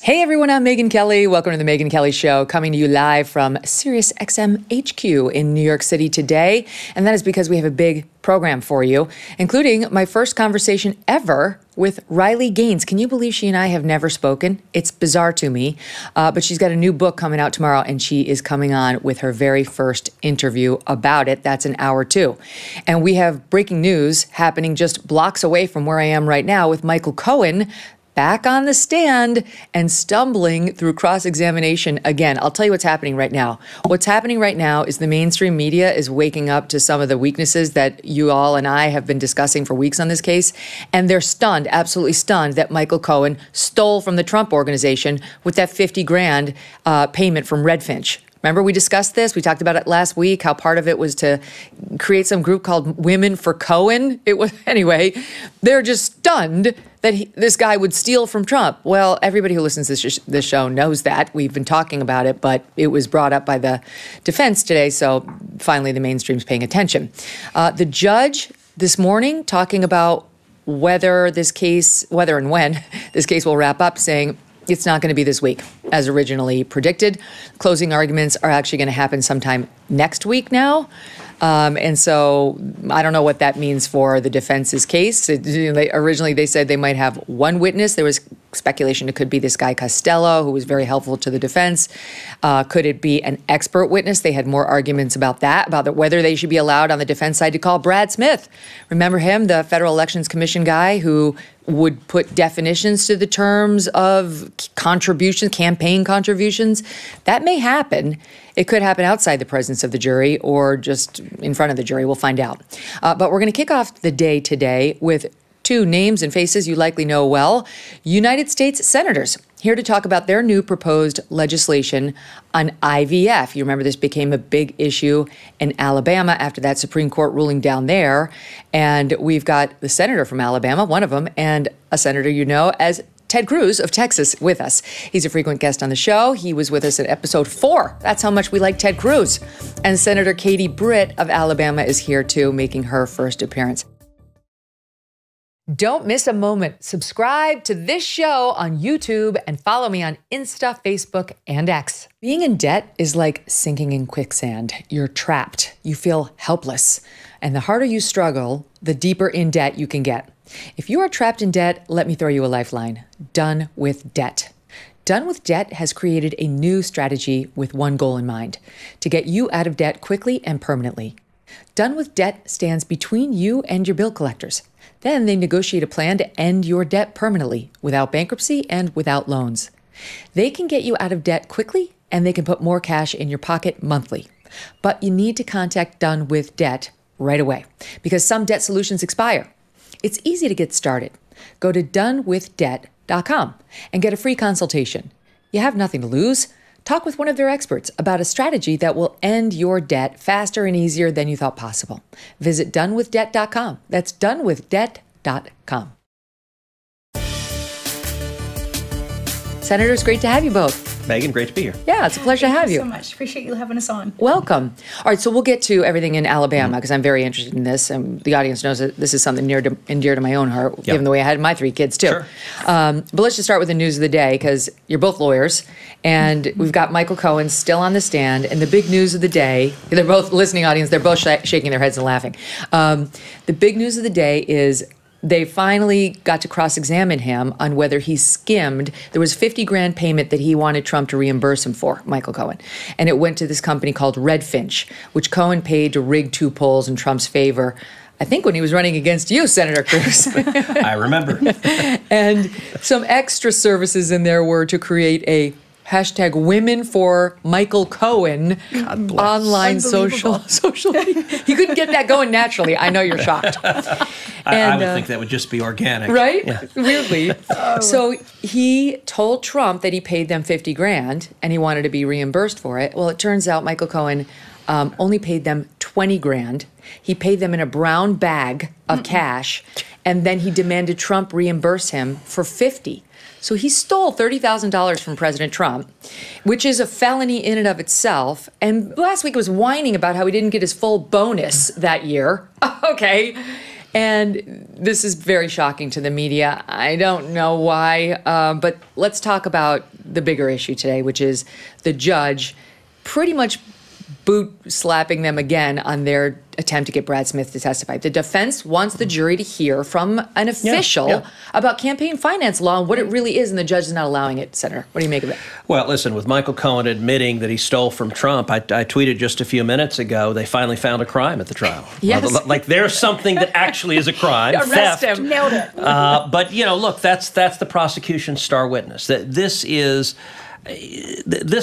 Hey everyone, I'm Megyn Kelly. Welcome to the Megyn Kelly Show, coming to you live from Sirius XM HQ in New York City today. And that is because we have a big program for you, including my first conversation ever with Riley Gaines. Can you believe she and I have never spoken? It's bizarre to me, but she's got a new book coming out tomorrow, and she is coming on with her very first interview about it. That's an hour two. And we have breaking news happening just blocks away from where I am right now with Michael Cohen back on the stand and stumbling through cross-examination again. I'll tell you what's happening right now. What's happening right now is the mainstream media is waking up to some of the weaknesses that you all and I have been discussing for weeks on this case. And they're stunned, absolutely stunned, that Michael Cohen stole from the Trump organization with that $50,000 payment from Redfinch. Remember, we discussed this. We talked about it last week, how part of it was to create some group called Women for Cohen. It was, anyway, they're just stunned that this guy would steal from Trump. Well, everybody who listens to this show knows that. We've been talking about it, but it was brought up by the defense today, so finally the mainstream's paying attention. The judge this morning talking about whether and when this case will wrap up, saying it's not going to be this week, as originally predicted. Closing arguments are actually going to happen sometime next week now. And so I don't know what that means for the defense's case. Originally, they said they might have one witness. There was speculation it could be this guy Costello, who was very helpful to the defense. Could it be an expert witness? They had more arguments about that, whether they should be allowed on the defense side to call Brad Smith. Remember him, the Federal Elections Commission guy who would put definitions to the terms of contributions, campaign contributions. That may happen. It could happen outside the presence of the jury or just in front of the jury. We'll find out. But we're going to kick off the day today with two names and faces you likely know well. United States senators here to talk about their new proposed legislation on IVF. You remember this became a big issue in Alabama after that Supreme Court ruling down there. And we've got the senator from Alabama, one of them, and a senator you know as Ted Cruz of Texas with us. He's a frequent guest on the show. He was with us in episode 4. That's how much we like Ted Cruz. And Senator Katie Britt of Alabama is here too, making her first appearance. Don't miss a moment. Subscribe to this show on YouTube and follow me on Insta, Facebook, and X. Being in debt is like sinking in quicksand. You're trapped. You feel helpless. And the harder you struggle, the deeper in debt you can get. If you are trapped in debt, let me throw you a lifeline. Done with Debt. Done with Debt has created a new strategy with one goal in mind: to get you out of debt quickly and permanently. Done with Debt stands between you and your bill collectors. Then they negotiate a plan to end your debt permanently, without bankruptcy and without loans. They can get you out of debt quickly, and they can put more cash in your pocket monthly. But you need to contact Done with Debt right away, because some debt solutions expire. It's easy to get started. Go to donewithdebt.com and get a free consultation. You have nothing to lose. Talk with one of their experts about a strategy that will end your debt faster and easier than you thought possible. Visit donewithdebt.com. That's donewithdebt.com. Senators, great to have you both. Megyn, great to be here. Yeah, it's a pleasure to have you. Thank you so much. Appreciate you having us on. Welcome. All right, so we'll get to everything in Alabama because I'm very interested in this. And the audience knows that this is something near and dear to my own heart, given the way I had my 3 kids, too. Sure. But let's just start with the news of the day because you're both lawyers. And we've got Michael Cohen still on the stand. And the big news of the day, they're both listening audience, they're both shaking their heads and laughing. The big news of the day is they finally got to cross-examine him on whether he skimmed. There was $50,000 payment that he wanted Trump to reimburse him for, Michael Cohen. And it went to this company called Redfinch, which Cohen paid to rig 2 polls in Trump's favor. I think when he was running against you, Senator Cruz. I remember. And some extra services in there were to create a hashtag Women for Michael Cohen online social media. He couldn't get that going naturally. I know you're shocked. I would think that would just be organic. Right? Yeah. Weirdly. So he told Trump that he paid them $50,000 and he wanted to be reimbursed for it. Well, it turns out Michael Cohen only paid them $20,000. He paid them in a brown bag of cash, and then he demanded Trump reimburse him for $50,000. So he stole $30,000 from President Trump, which is a felony in and of itself. And last week was whining about how he didn't get his full bonus that year. Okay. And this is very shocking to the media. I don't know why, but let's talk about the bigger issue today, which is the judge pretty much boot slapping them again on their attempt to get Brad Smith to testify. The defense wants the jury to hear from an official about campaign finance law and what it really is, and the judge is not allowing it, Senator. What do you make of it? Well, listen, with Michael Cohen admitting that he stole from Trump, I tweeted just a few minutes ago, they finally found a crime at the trial. Yes. Like there's something that actually is a crime. Arrest theft. him. Nailed it. But, look, that's the prosecution's star witness. This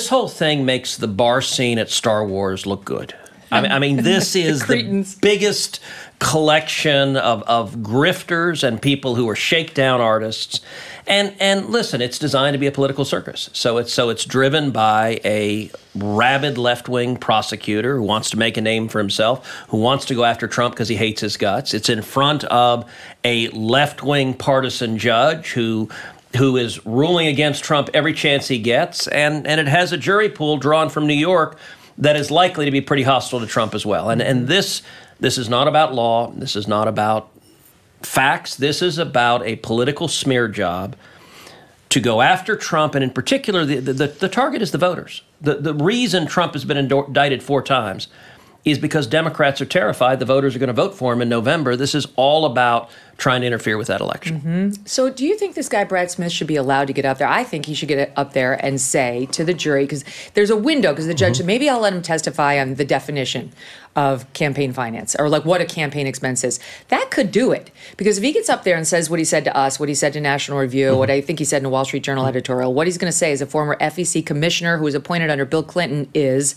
whole thing makes the bar scene at Star Wars look good. I mean, this is the biggest collection of grifters and people who are shakedown artists. And listen, it's designed to be a political circus. So it's driven by a rabid left-wing prosecutor who wants to make a name for himself, who wants to go after Trump because he hates his guts. It's in front of a left-wing partisan judge who is ruling against Trump every chance he gets, and it has a jury pool drawn from New York that is likely to be pretty hostile to Trump as well. And this is not about law. This is not about facts. This is about a political smear job to go after Trump, and in particular, the target is the voters. The reason Trump has been indicted 4 times is because Democrats are terrified the voters are going to vote for him in November. This is all about trying to interfere with that election. Mm-hmm. So do you think this guy, Brad Smith, should be allowed to get up there? I think he should get up there and say to the jury, because there's a window, because the judge said, maybe I'll let him testify on the definition of campaign finance, or like what a campaign expense is. That could do it. Because if he gets up there and says what he said to us, what he said to National Review, what I think he said in a Wall Street Journal editorial, what he's going to say as a former FEC commissioner who was appointed under Bill Clinton is,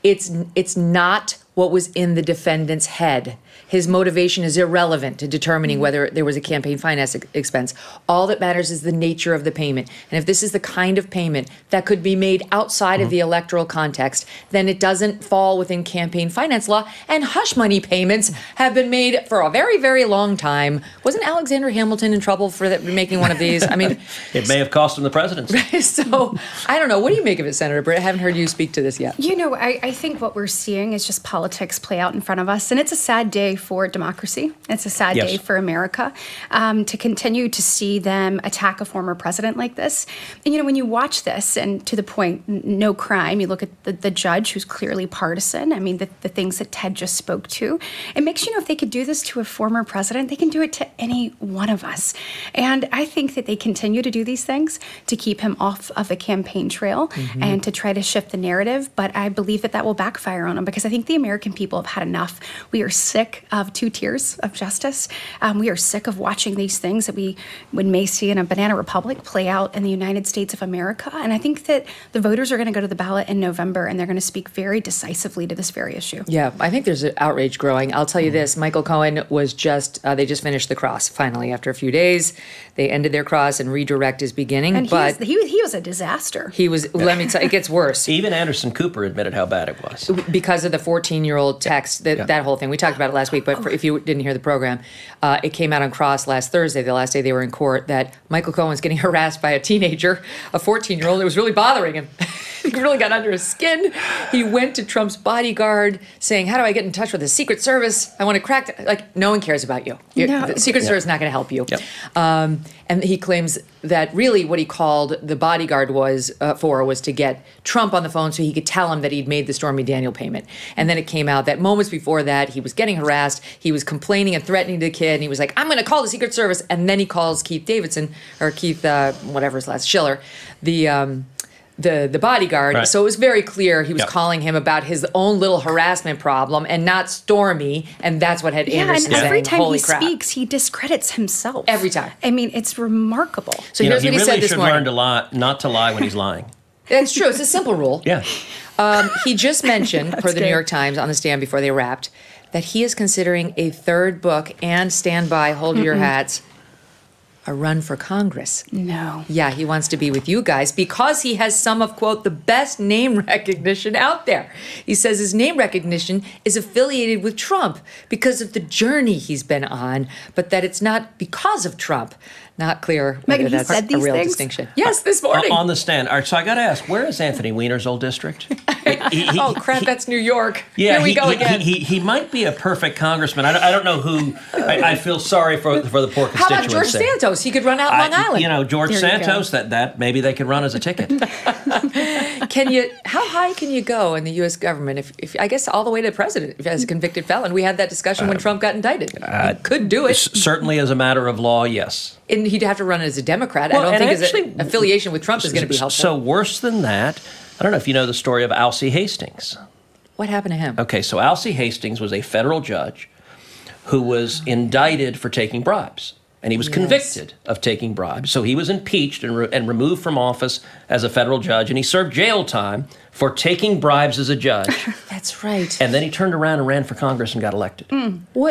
it's not what was in the defendant's head. His motivation is irrelevant to determining whether there was a campaign finance expense. All that matters is the nature of the payment. And if this is the kind of payment that could be made outside of the electoral context, then it doesn't fall within campaign finance law. And hush money payments have been made for a very, very long time. Wasn't Alexander Hamilton in trouble for making one of these? I mean, it may have cost him the presidency. So I don't know. What do you make of it, Senator Britt? I haven't heard you speak to this yet. I think what we're seeing is just politics play out in front of us. And it's a sad day for democracy. It's a sad day for America to continue to see them attack a former president like this. And, when you watch this, and to the point, no crime, you look at the judge who's clearly partisan. I mean, the things that Ted just spoke to. It makes you know if they could do this to a former president, they can do it to any one of us. And I think that they continue to do these things to keep him off of the campaign trail and to try to shift the narrative. But I believe that will backfire on him, because I think the American people have had enough. We are sick of 2 tiers of justice. We are sick of watching these things that we may see in a banana republic play out in the United States of America. And I think that the voters are going to go to the ballot in November, and they're going to speak very decisively to this very issue. Yeah, I think there's an outrage growing. I'll tell you this, Michael Cohen was they just finished the cross, finally, after a few days. They ended their cross, and redirect is beginning. And he was a disaster. He was, let me tell you, it gets worse. Even Anderson Cooper admitted how bad it was. Because of the 14-year-old text, that whole thing. We talked about it last week, but if you didn't hear the program, it came out on Cross last Thursday, the last day they were in court, that Michael Cohen was getting harassed by a teenager, a 14-year-old. It was really bothering him. It really got under his skin. He went to Trump's bodyguard saying, how do I get in touch with the Secret Service? I want to crack, no one cares about you. The Secret Service is not going to help you. Yep. And he claims that really what he called the bodyguard was to get Trump on the phone so he could tell him that he'd made the Stormy Daniel payment. And then it came out that moments before that, he was getting harassed. He was complaining and threatening the kid. And he was like, I'm going to call the Secret Service. And then he calls Keith Davidson, or Keith, whatever his last, Schiller, the bodyguard. Right. So it was very clear he was calling him about his own little harassment problem and not Stormy, and that's what had Anderson saying, every time holy he crap. Speaks, he discredits himself. Every time. I mean, it's remarkable. So here's what he said this morning. He really should learn not to lie when he's lying. That's true. It's a simple rule. Yeah. He just mentioned, per the New York Times on the stand before they wrapped, that he is considering a 3rd book, and stand by, hold your hats, a run for Congress. No. Yeah, he wants to be with you guys because he has some of, quote, the best name recognition out there. He says his name recognition is affiliated with Trump because of the journey he's been on, but that it's not because of Trump. Not clear whether Megyn, that's a real distinction. Yes, this morning. On the stand. All right, so I got to ask, where is Anthony Weiner's old district? Oh, crap, that's New York. Yeah, Here we go again. He might be a perfect congressman. I don't know who. I feel sorry for the poor constituency. How about George Santos? He could run out Long Island. You know, George Santos, that maybe they could run as a ticket. How high can you go in the U.S. government? If I guess all the way to the president as a convicted felon. We had that discussion when Trump got indicted. He could do it. Certainly as a matter of law, yes. And he'd have to run as a Democrat. I don't think his affiliation with Trump is going to be helpful. So worse than that, I don't know if you know the story of Alcee Hastings. What happened to him? Okay, so Alcee Hastings was a federal judge who was indicted for taking bribes. And he was convicted of taking bribes. So he was impeached and removed from office as a federal judge, and he served jail time for taking bribes as a judge. That's right. And then he turned around and ran for Congress and got elected.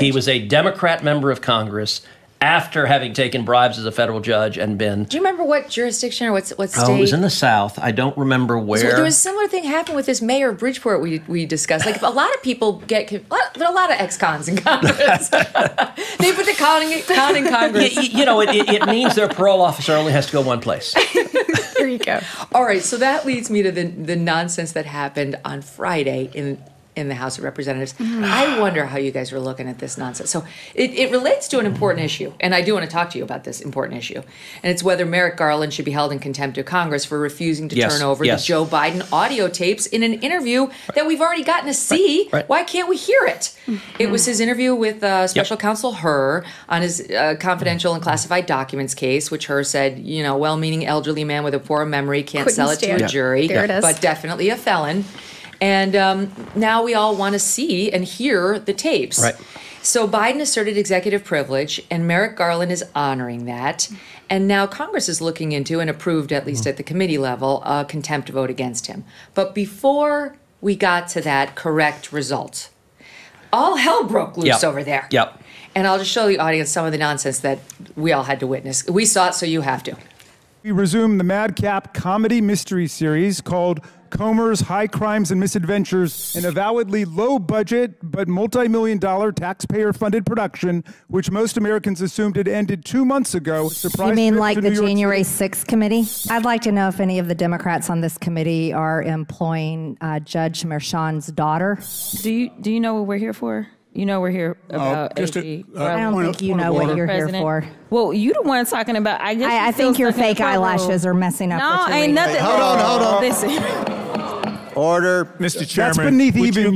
He was a Democrat member of Congress after having taken bribes as a federal judge and been... Do you remember what jurisdiction or what state? Oh, it was in the South. I don't remember where. So there was a similar thing happened with this mayor of Bridgeport we discussed. Like, a lot of people get... There are a lot of ex-cons in Congress. They put the con in Congress. You know, it means their parole officer only has to go one place. There you go. All right, so that leads me to the nonsense that happened on Friday in the House of Representatives. I wonder how you guys were looking at this nonsense. So it relates to an important issue, and I do want to talk to you about this important issue. And it's whether Merrick Garland should be held in contempt of Congress for refusing to turn over the Joe Biden audio tapes in an interview that we've already gotten to see. Right. Why can't we hear it? It was his interview with Special Counsel Hur on his confidential and classified documents case, which Hur said, you know, well-meaning elderly man with a poor memory can't sell it to a jury, but definitely a felon. And now we all want to see and hear the tapes. Right. So Biden asserted executive privilege, and Merrick Garland is honoring that. And now Congress is looking into and approved, at least at the committee level, a contempt vote against him. But before we got to that correct result, all hell broke loose over there. Yep. And I'll just show the audience some of the nonsense that we all had to witness. We saw it, so you have to. We resume the madcap comedy mystery series called Comer's High Crimes and Misadventures, an avowedly low-budget but multi-million-dollar taxpayer-funded production, which most Americans assumed had ended 2 months ago. You mean like the January 6th committee? I'd like to know if any of the Democrats on this committee are employing Judge Merchan's daughter. Do you know what we're here for? You know we're here about AG. I don't think you know what you're here for. Well, you the one talking about. I think your fake eyelashes are messing up. No, ain't nothing. Hey, hold on. Listen. Order. Mr. Chairman. That's beneath even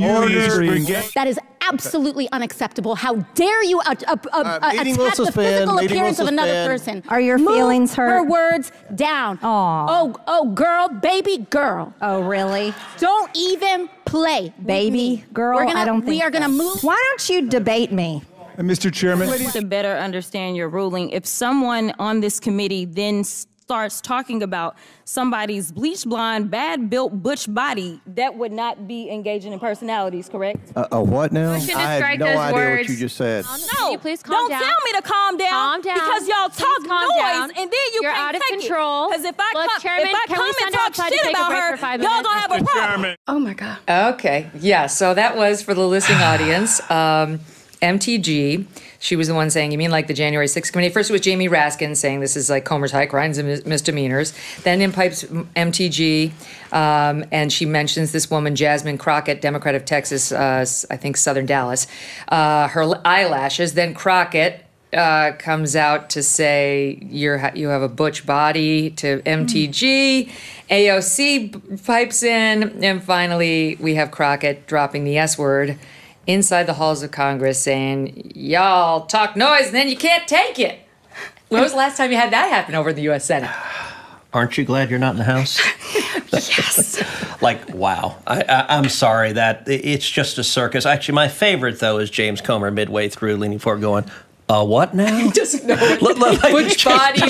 That is absolutely unacceptable. How dare you attack the physical appearance of another person? Are your feelings hurt? Her words down. Aww. Oh, girl, baby girl. Oh, really? Don't even play. Baby girl? I don't think we are going to move. Why don't you debate me? Mr. Chairman. To better understand your ruling, if someone on this committee then starts talking about somebody's bleach blonde, bad built butch body, that would not be engaging in personalities, correct? What now? I had no idea what you just said. No, can you please calm down? Don't tell me to calm down. Calm down. Because y'all talk noise and then you You're can't out of take control. Because if I Chairman, come and talk shit about her, y'all gonna have a problem. Oh my God. Okay. Yeah. So that was for the listening audience. MTG. She was the one saying, you mean like the January 6th committee? First it was Jamie Raskin saying this is like Comer's high crimes and misdemeanors. Then in pipes MTG, and she mentions this woman, Jasmine Crockett, Democrat of Texas, I think Southern Dallas, her eyelashes. Then Crockett comes out to say you have a butch body to MTG. AOC pipes in. And finally, we have Crockett dropping the S word inside the halls of Congress saying, y'all talk noise and then you can't take it. When was the last time you had that happen over in the U.S. Senate? Aren't you glad you're not in the House? Yes. Like, wow. I'm sorry that it's just a circus. Actually, my favorite, though, is James Comer midway through leaning forward going, what now? He doesn't know which body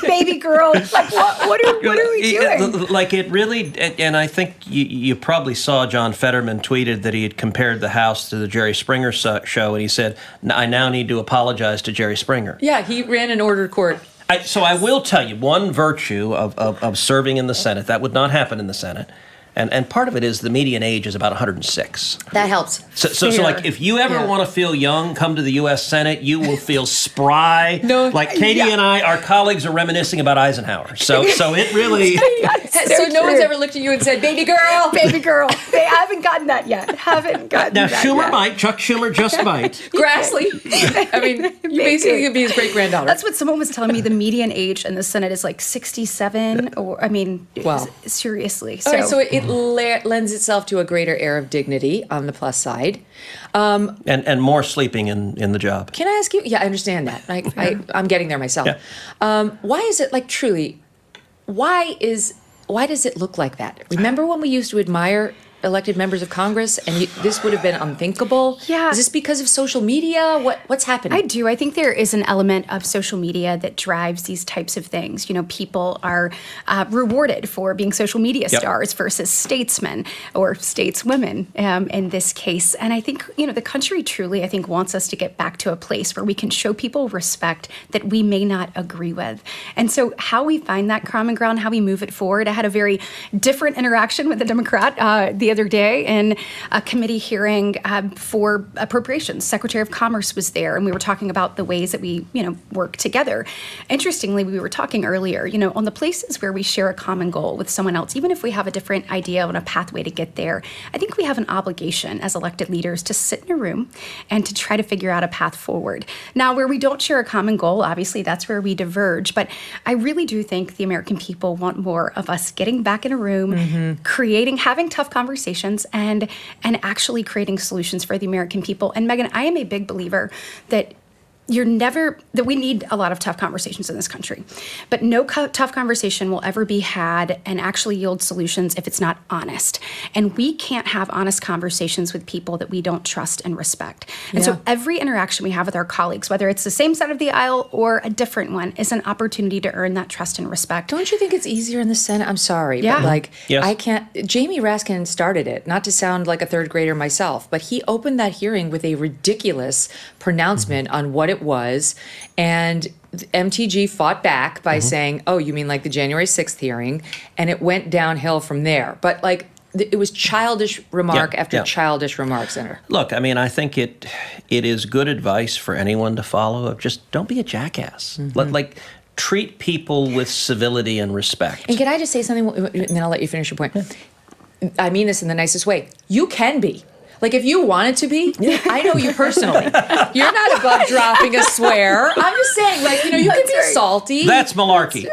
baby girl. Like, what are we doing? Like, it really, and I think you probably saw John Fetterman tweeted that he had compared the House to the Jerry Springer show, and he said, I now need to apologize to Jerry Springer. Yeah, he ran an ordered court. So I will tell you one virtue of serving in the Senate. That would not happen in the Senate. And part of it is the median age is about 106. That helps. So like, if you ever want to feel young, come to the U.S. Senate. You will feel spry. Like Katie and I, our colleagues are reminiscing about Eisenhower. So it really... So no one's ever looked at you and said, baby girl? Baby girl. They haven't gotten that yet. Now, Schumer might. Chuck Schumer just might. Grassley. I mean, you basically could be his great-granddaughter. That's what someone was telling me. The median age in the Senate is like 67. Or, I mean, wow. Seriously. All right, so it lends itself to a greater air of dignity on the plus side. And more sleeping in the job. Can I ask you? Yeah, I understand that. I'm getting there myself. Yeah. Why is it, like, truly, why does it look like that? Remember when we used to admire elected members of Congress, and this would have been unthinkable? Yeah. Is this because of social media? What's happening? I do. I think there is an element of social media that drives these types of things. You know, people are rewarded for being social media stars versus statesmen or stateswomen in this case. And I think, you know, the country truly, I think, wants us to get back to a place where we can show people respect that we may not agree with. And so how we find that common ground, how we move it forward. I had a very different interaction with a Democrat the other day in a committee hearing for appropriations. Secretary of Commerce was there, and we were talking about the ways that we, you know, work together. Interestingly, we were talking earlier, you know, on the places where we share a common goal with someone else, even if we have a different idea on a pathway to get there, I think we have an obligation as elected leaders to sit in a room and to try to figure out a path forward. Now, where we don't share a common goal, obviously that's where we diverge, but I really do think the American people want more of us getting back in a room, having tough conversations, and actually creating solutions for the American people. And Megyn, I am a big believer that we need a lot of tough conversations in this country, but no tough conversation will ever be had and actually yield solutions if it's not honest. And we can't have honest conversations with people that we don't trust and respect. And so every interaction we have with our colleagues, whether it's the same side of the aisle or a different one, is an opportunity to earn that trust and respect. Don't you think it's easier in the Senate? I'm sorry, but I can't. Jamie Raskin started it, not to sound like a third grader myself, but he opened that hearing with a ridiculous pronouncement on what it was, and MTG fought back by saying, oh, you mean like the January 6th hearing, and it went downhill from there. But like, it was childish remark after childish remark, Senator. Look, I mean, I think it is good advice for anyone to follow of just don't be a jackass. Treat people with civility and respect. And can I just say something, and then I'll let you finish your point. I mean this in the nicest way. You can be. Like, if you wanted to be, I know you personally. You're not above dropping a swear. I'm just saying, like, you know, you can be salty. That's malarkey.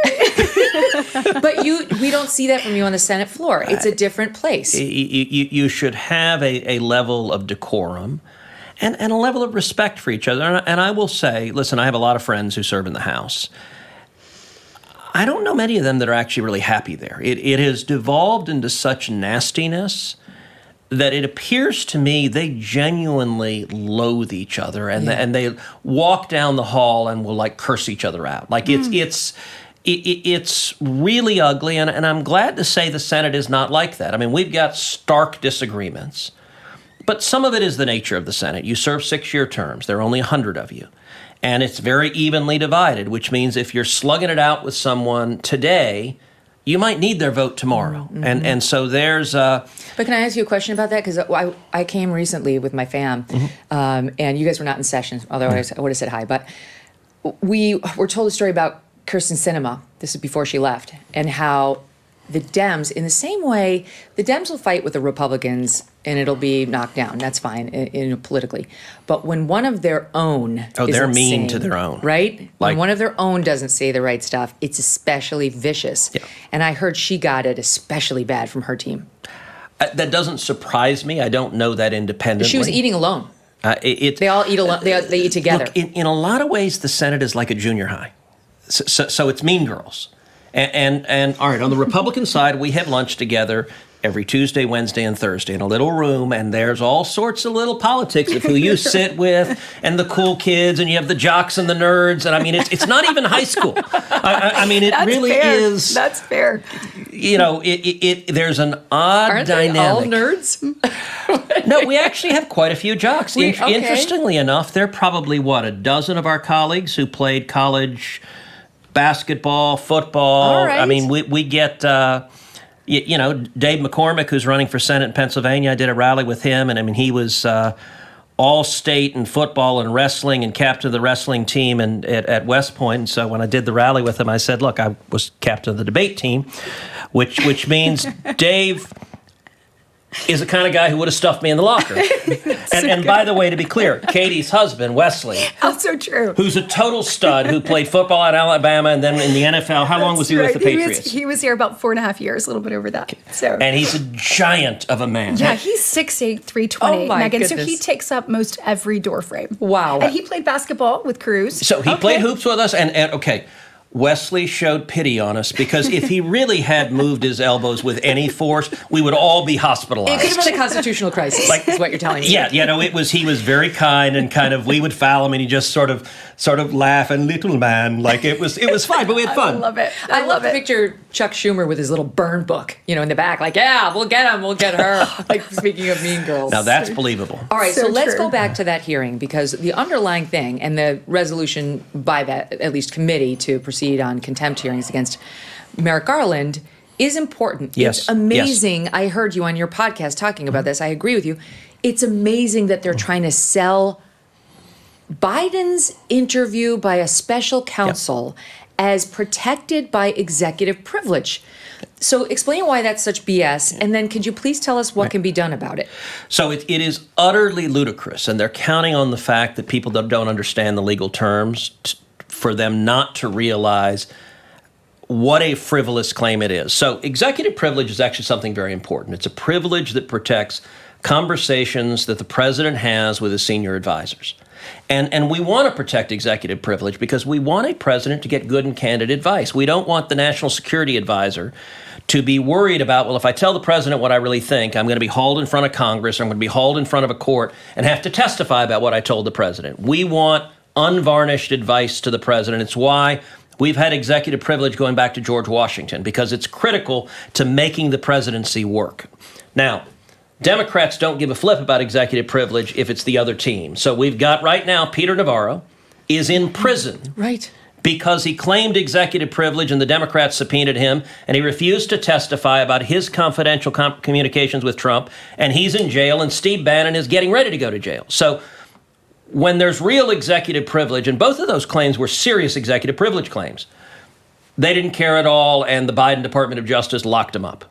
But we don't see that from you on the Senate floor. It's a different place. You should have a level of decorum and a level of respect for each other. And I will say, listen, I have a lot of friends who serve in the House. I don't know many of them that are actually really happy there. It has devolved into such nastiness that it appears to me they genuinely loathe each other, and they walk down the hall and will like curse each other out. Like it's really ugly, and I'm glad to say the Senate is not like that. I mean, we've got stark disagreements, but some of it is the nature of the Senate. You serve 6-year terms. There are only 100 of you, and it's very evenly divided, which means if you're slugging it out with someone today, you might need their vote tomorrow. And so there's But can I ask you a question about that? Because I came recently with my fam, and you guys were not in session, although I would have said hi. But we were told a story about Kirsten Sinema, this is before she left, and how the Dems, in the same way, the Dems will fight with the Republicans and it'll be knocked down. That's fine politically. But when one of their own they're mean to their own. Right? When one of their own doesn't say the right stuff, it's especially vicious. Yeah. And I heard she got it especially bad from her team. That doesn't surprise me. I don't know that independently. She was eating alone. They all eat alone. They eat together. Look, in a lot of ways, the Senate is like a junior high. So it's Mean Girls. And all right, on the Republican side, we have lunch together every Tuesday, Wednesday, and Thursday in a little room, and there's all sorts of little politics of who you sit with, and the cool kids, and you have the jocks and the nerds, and I mean, it's not even high school. I mean, it really is. That's fair. You know, there's an odd Aren't dynamic. They all nerds? No, we actually have quite a few jocks. Interestingly enough, there are probably, a dozen of our colleagues who played college basketball, football. All right. I mean, we get you know, Dave McCormick, who's running for Senate in Pennsylvania, I did a rally with him, and I mean, he was all-state in football and wrestling and captain of the wrestling team at West Point. And so when I did the rally with him, I said, look, I was captain of the debate team, which means Dave is the kind of guy who would have stuffed me in the locker. and by the way, to be clear, Katie's husband, Wesley. Also true. Who's a total stud, who played football at Alabama and then in the NFL. How long was he with the Patriots? He was here about 4.5 years, a little bit over that. So. And he's a giant of a man. Yeah, he's 6'8", 320, oh my Megyn. goodness. So he takes up most every door frame. Wow. And he played basketball with Cruz. So he played hoops with us, and okay, Wesley showed pity on us because if he really had moved his elbows with any force, we would all be hospitalized. It could have been a constitutional crisis, is what you're telling me. Yeah, no, he was very kind and kind of, we would foul him and he just sort of laugh and little man, like it was fine, but we had fun. I love it. I love to picture Chuck Schumer with his little burn book, you know, in the back, like, yeah, we'll get him, we'll get her. Like, speaking of Mean Girls. Now that's believable. All right, so let's true. go back to that hearing, because the underlying thing and the resolution by that, at least committee, to proceed on contempt hearings against Merrick Garland is important. Yes. It's amazing. Yes. I heard you on your podcast talking about this. I agree with you. It's amazing that they're trying to sell Biden's interview by a special counsel as protected by executive privilege. So explain why that's such BS, and then could you please tell us what can be done about it? So it is utterly ludicrous, and they're counting on the fact that people that don't understand the legal terms for them not to realize what a frivolous claim it is. So executive privilege is actually something very important. It's a privilege that protects conversations that the president has with his senior advisors. And we want to protect executive privilege because we want a president to get good and candid advice. We don't want the national security advisor to be worried about, well, if I tell the president what I really think, I'm going to be hauled in front of Congress, or I'm going to be hauled in front of a court and have to testify about what I told the president. We want unvarnished advice to the president. It's why we've had executive privilege going back to George Washington, because it's critical to making the presidency work. Now, Democrats don't give a flip about executive privilege if it's the other team. So we've got right now Peter Navarro is in prison. Right. Because he claimed executive privilege and the Democrats subpoenaed him, and he refused to testify about his confidential communications with Trump, and he's in jail, and Steve Bannon is getting ready to go to jail. So when there's real executive privilege, and both of those claims were serious executive privilege claims, they didn't care at all, and the Biden Department of Justice locked him up.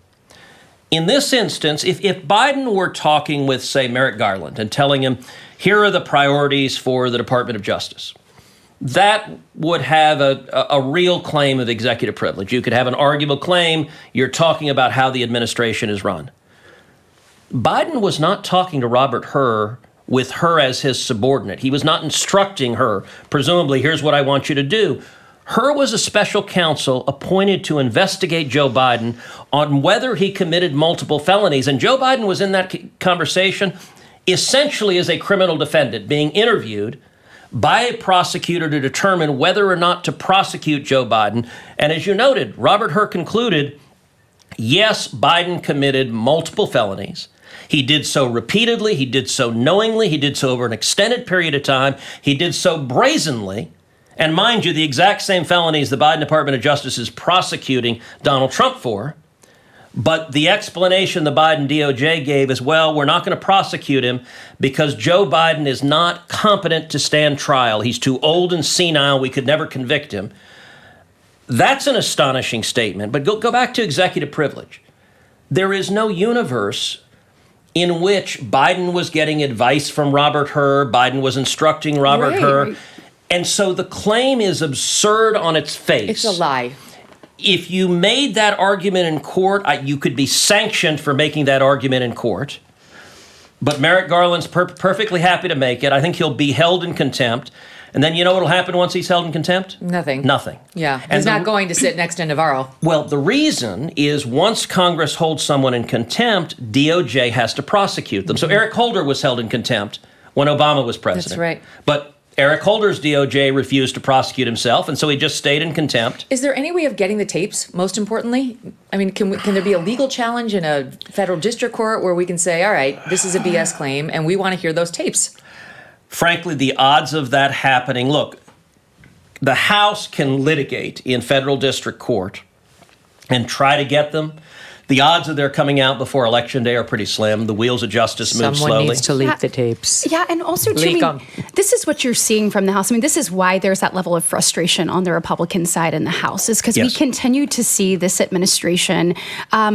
In this instance, if Biden were talking with, say, Merrick Garland and telling him, here are the priorities for the Department of Justice, that would have a real claim of executive privilege. You could have an arguable claim. You're talking about how the administration is run. Biden was not talking to Robert Hur with Hur as his subordinate. He was not instructing Hur, presumably, here's what I want you to do. Hur was a special counsel appointed to investigate Joe Biden on whether he committed multiple felonies. And Joe Biden was in that conversation essentially as a criminal defendant being interviewed by a prosecutor to determine whether or not to prosecute Joe Biden. And as you noted, Robert Hur concluded, yes, Biden committed multiple felonies. He did so repeatedly. He did so knowingly. He did so over an extended period of time. He did so brazenly. And mind you, the exact same felonies the Biden Department of Justice is prosecuting Donald Trump for. But the explanation the Biden DOJ gave is, well, we're not going to prosecute him because Joe Biden is not competent to stand trial. He's too old and senile. We could never convict him. That's an astonishing statement. But go back to executive privilege. There is no universe in which Biden was getting advice from Robert Hur, Biden was instructing Robert Hur. Right. And so the claim is absurd on its face. It's a lie. If you made that argument in court, you could be sanctioned for making that argument in court. But Merrick Garland's perfectly happy to make it. I think he'll be held in contempt. And then you know what will happen once he's held in contempt? Nothing. Nothing. Yeah, he's not going to sit next to Navarro. Well, the reason is once Congress holds someone in contempt, DOJ has to prosecute them. So Eric Holder was held in contempt when Obama was president. That's right. But Eric Holder's DOJ refused to prosecute himself, and so he just stayed in contempt. Is there any way of getting the tapes, most importantly? I mean, can there be a legal challenge in a federal district court where we can say, all right, this is a BS claim, and we want to hear those tapes? Frankly, the odds of that happening, look, the House can litigate in federal district court and try to get them. The odds of their coming out before Election Day are pretty slim. The wheels of justice move slowly. Someone needs to leak the tapes. Yeah, and also, too, this is what you're seeing from the House. I mean, this is why there's that level of frustration on the Republican side in the House, is because we continue to see this administration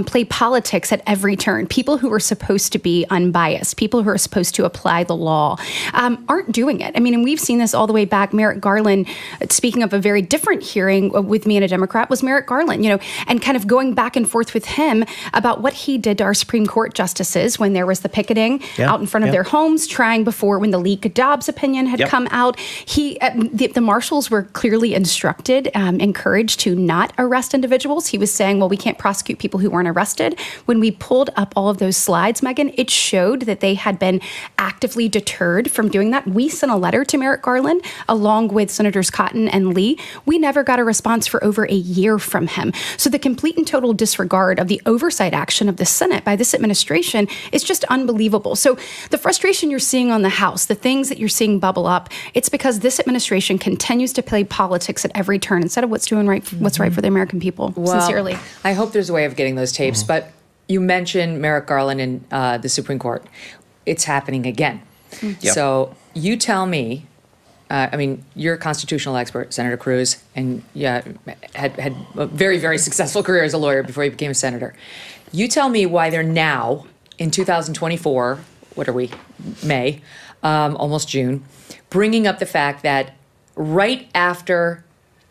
play politics at every turn. People who are supposed to be unbiased, people who are supposed to apply the law, aren't doing it. I mean, and we've seen this all the way back. Merrick Garland, speaking of a very different hearing with me and a Democrat, was Merrick Garland, and kind of going back and forth with him about what he did to our Supreme Court justices when there was the picketing out in front of their homes, trying before when the leak of Dobbs' opinion had come out. The marshals were clearly instructed, encouraged to not arrest individuals. He was saying, well, we can't prosecute people who weren't arrested. When we pulled up all of those slides, Megyn, it showed that they had been actively deterred from doing that. We sent a letter to Merrick Garland along with Senators Cotton and Lee. We never got a response for over a year from him. So the complete and total disregard of the oversight action of the Senate by this administration is just unbelievable. So the frustration you're seeing on the House, the things that you're seeing bubble up, it's because this administration continues to play politics at every turn instead of what's right for the American people. Well, sincerely. I hope there's a way of getting those tapes, but you mentioned Merrick Garland and the Supreme Court. It's happening again. So you tell me, I mean, you're a constitutional expert, Senator Cruz, and had a very, very successful career as a lawyer before you became a senator. You tell me why they're now, in 2024, what are we, May, almost June, bringing up the fact that right after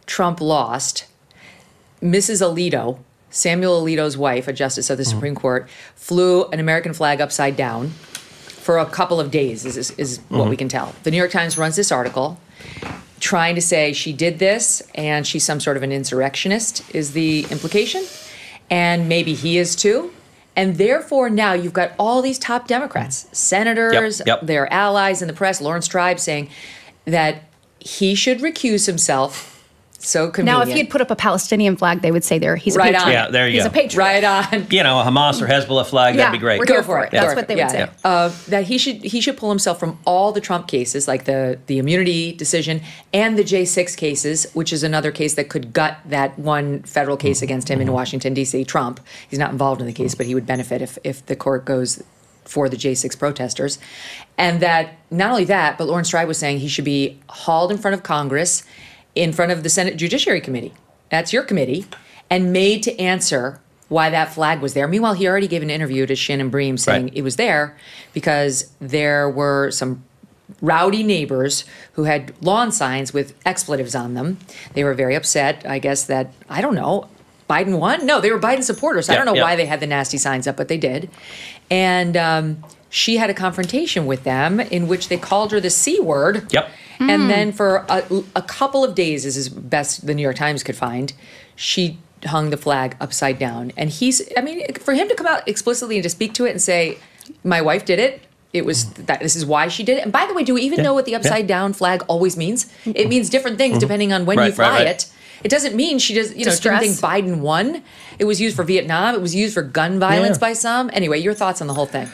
Trump lost, Mrs. Alito, Samuel Alito's wife, a justice of the Supreme Court, flew an American flag upside down for a couple of days, is what we can tell. The New York Times runs this article trying to say she did this and she's some sort of an insurrectionist, is the implication. And maybe he is too. And therefore now you've got all these top Democrats, senators, their allies in the press, Lawrence Tribe, saying that he should recuse himself. So convenient. Now, if he had put up a Palestinian flag, they would say he's a patriot. Yeah, there you go. He's a patriot. Right on. A Hamas or Hezbollah flag, that'd be great. Go for it. That's what they would say. That he should pull himself from all the Trump cases, like the immunity decision and the J6 cases, which is another case that could gut that one federal case against him in Washington, D.C. Trump. He's not involved in the case, but he would benefit if the court goes for the J6 protesters. And that not only that, but Lawrence Tribe was saying he should be hauled in front of Congress, in front of the Senate Judiciary Committee. That's your committee, and made to answer why that flag was there. Meanwhile, he already gave an interview to Shannon Bream saying it was there because there were some rowdy neighbors who had lawn signs with expletives on them. They were very upset, I guess, that, I don't know, Biden won? No, they were Biden supporters. I don't know why they had the nasty signs up, but they did. And she had a confrontation with them in which they called her the C word. And then for a couple of days, is as best the New York Times could find, she hung the flag upside down. And for him to come out explicitly and to speak to it and say, my wife did it, it was that this is why she did it. And by the way, do we even know what the upside down flag always means? It means different things depending on when you fly it. It doesn't mean she does, she didn't think Biden won. It was used for Vietnam. It was used for gun violence by some. Anyway, your thoughts on the whole thing?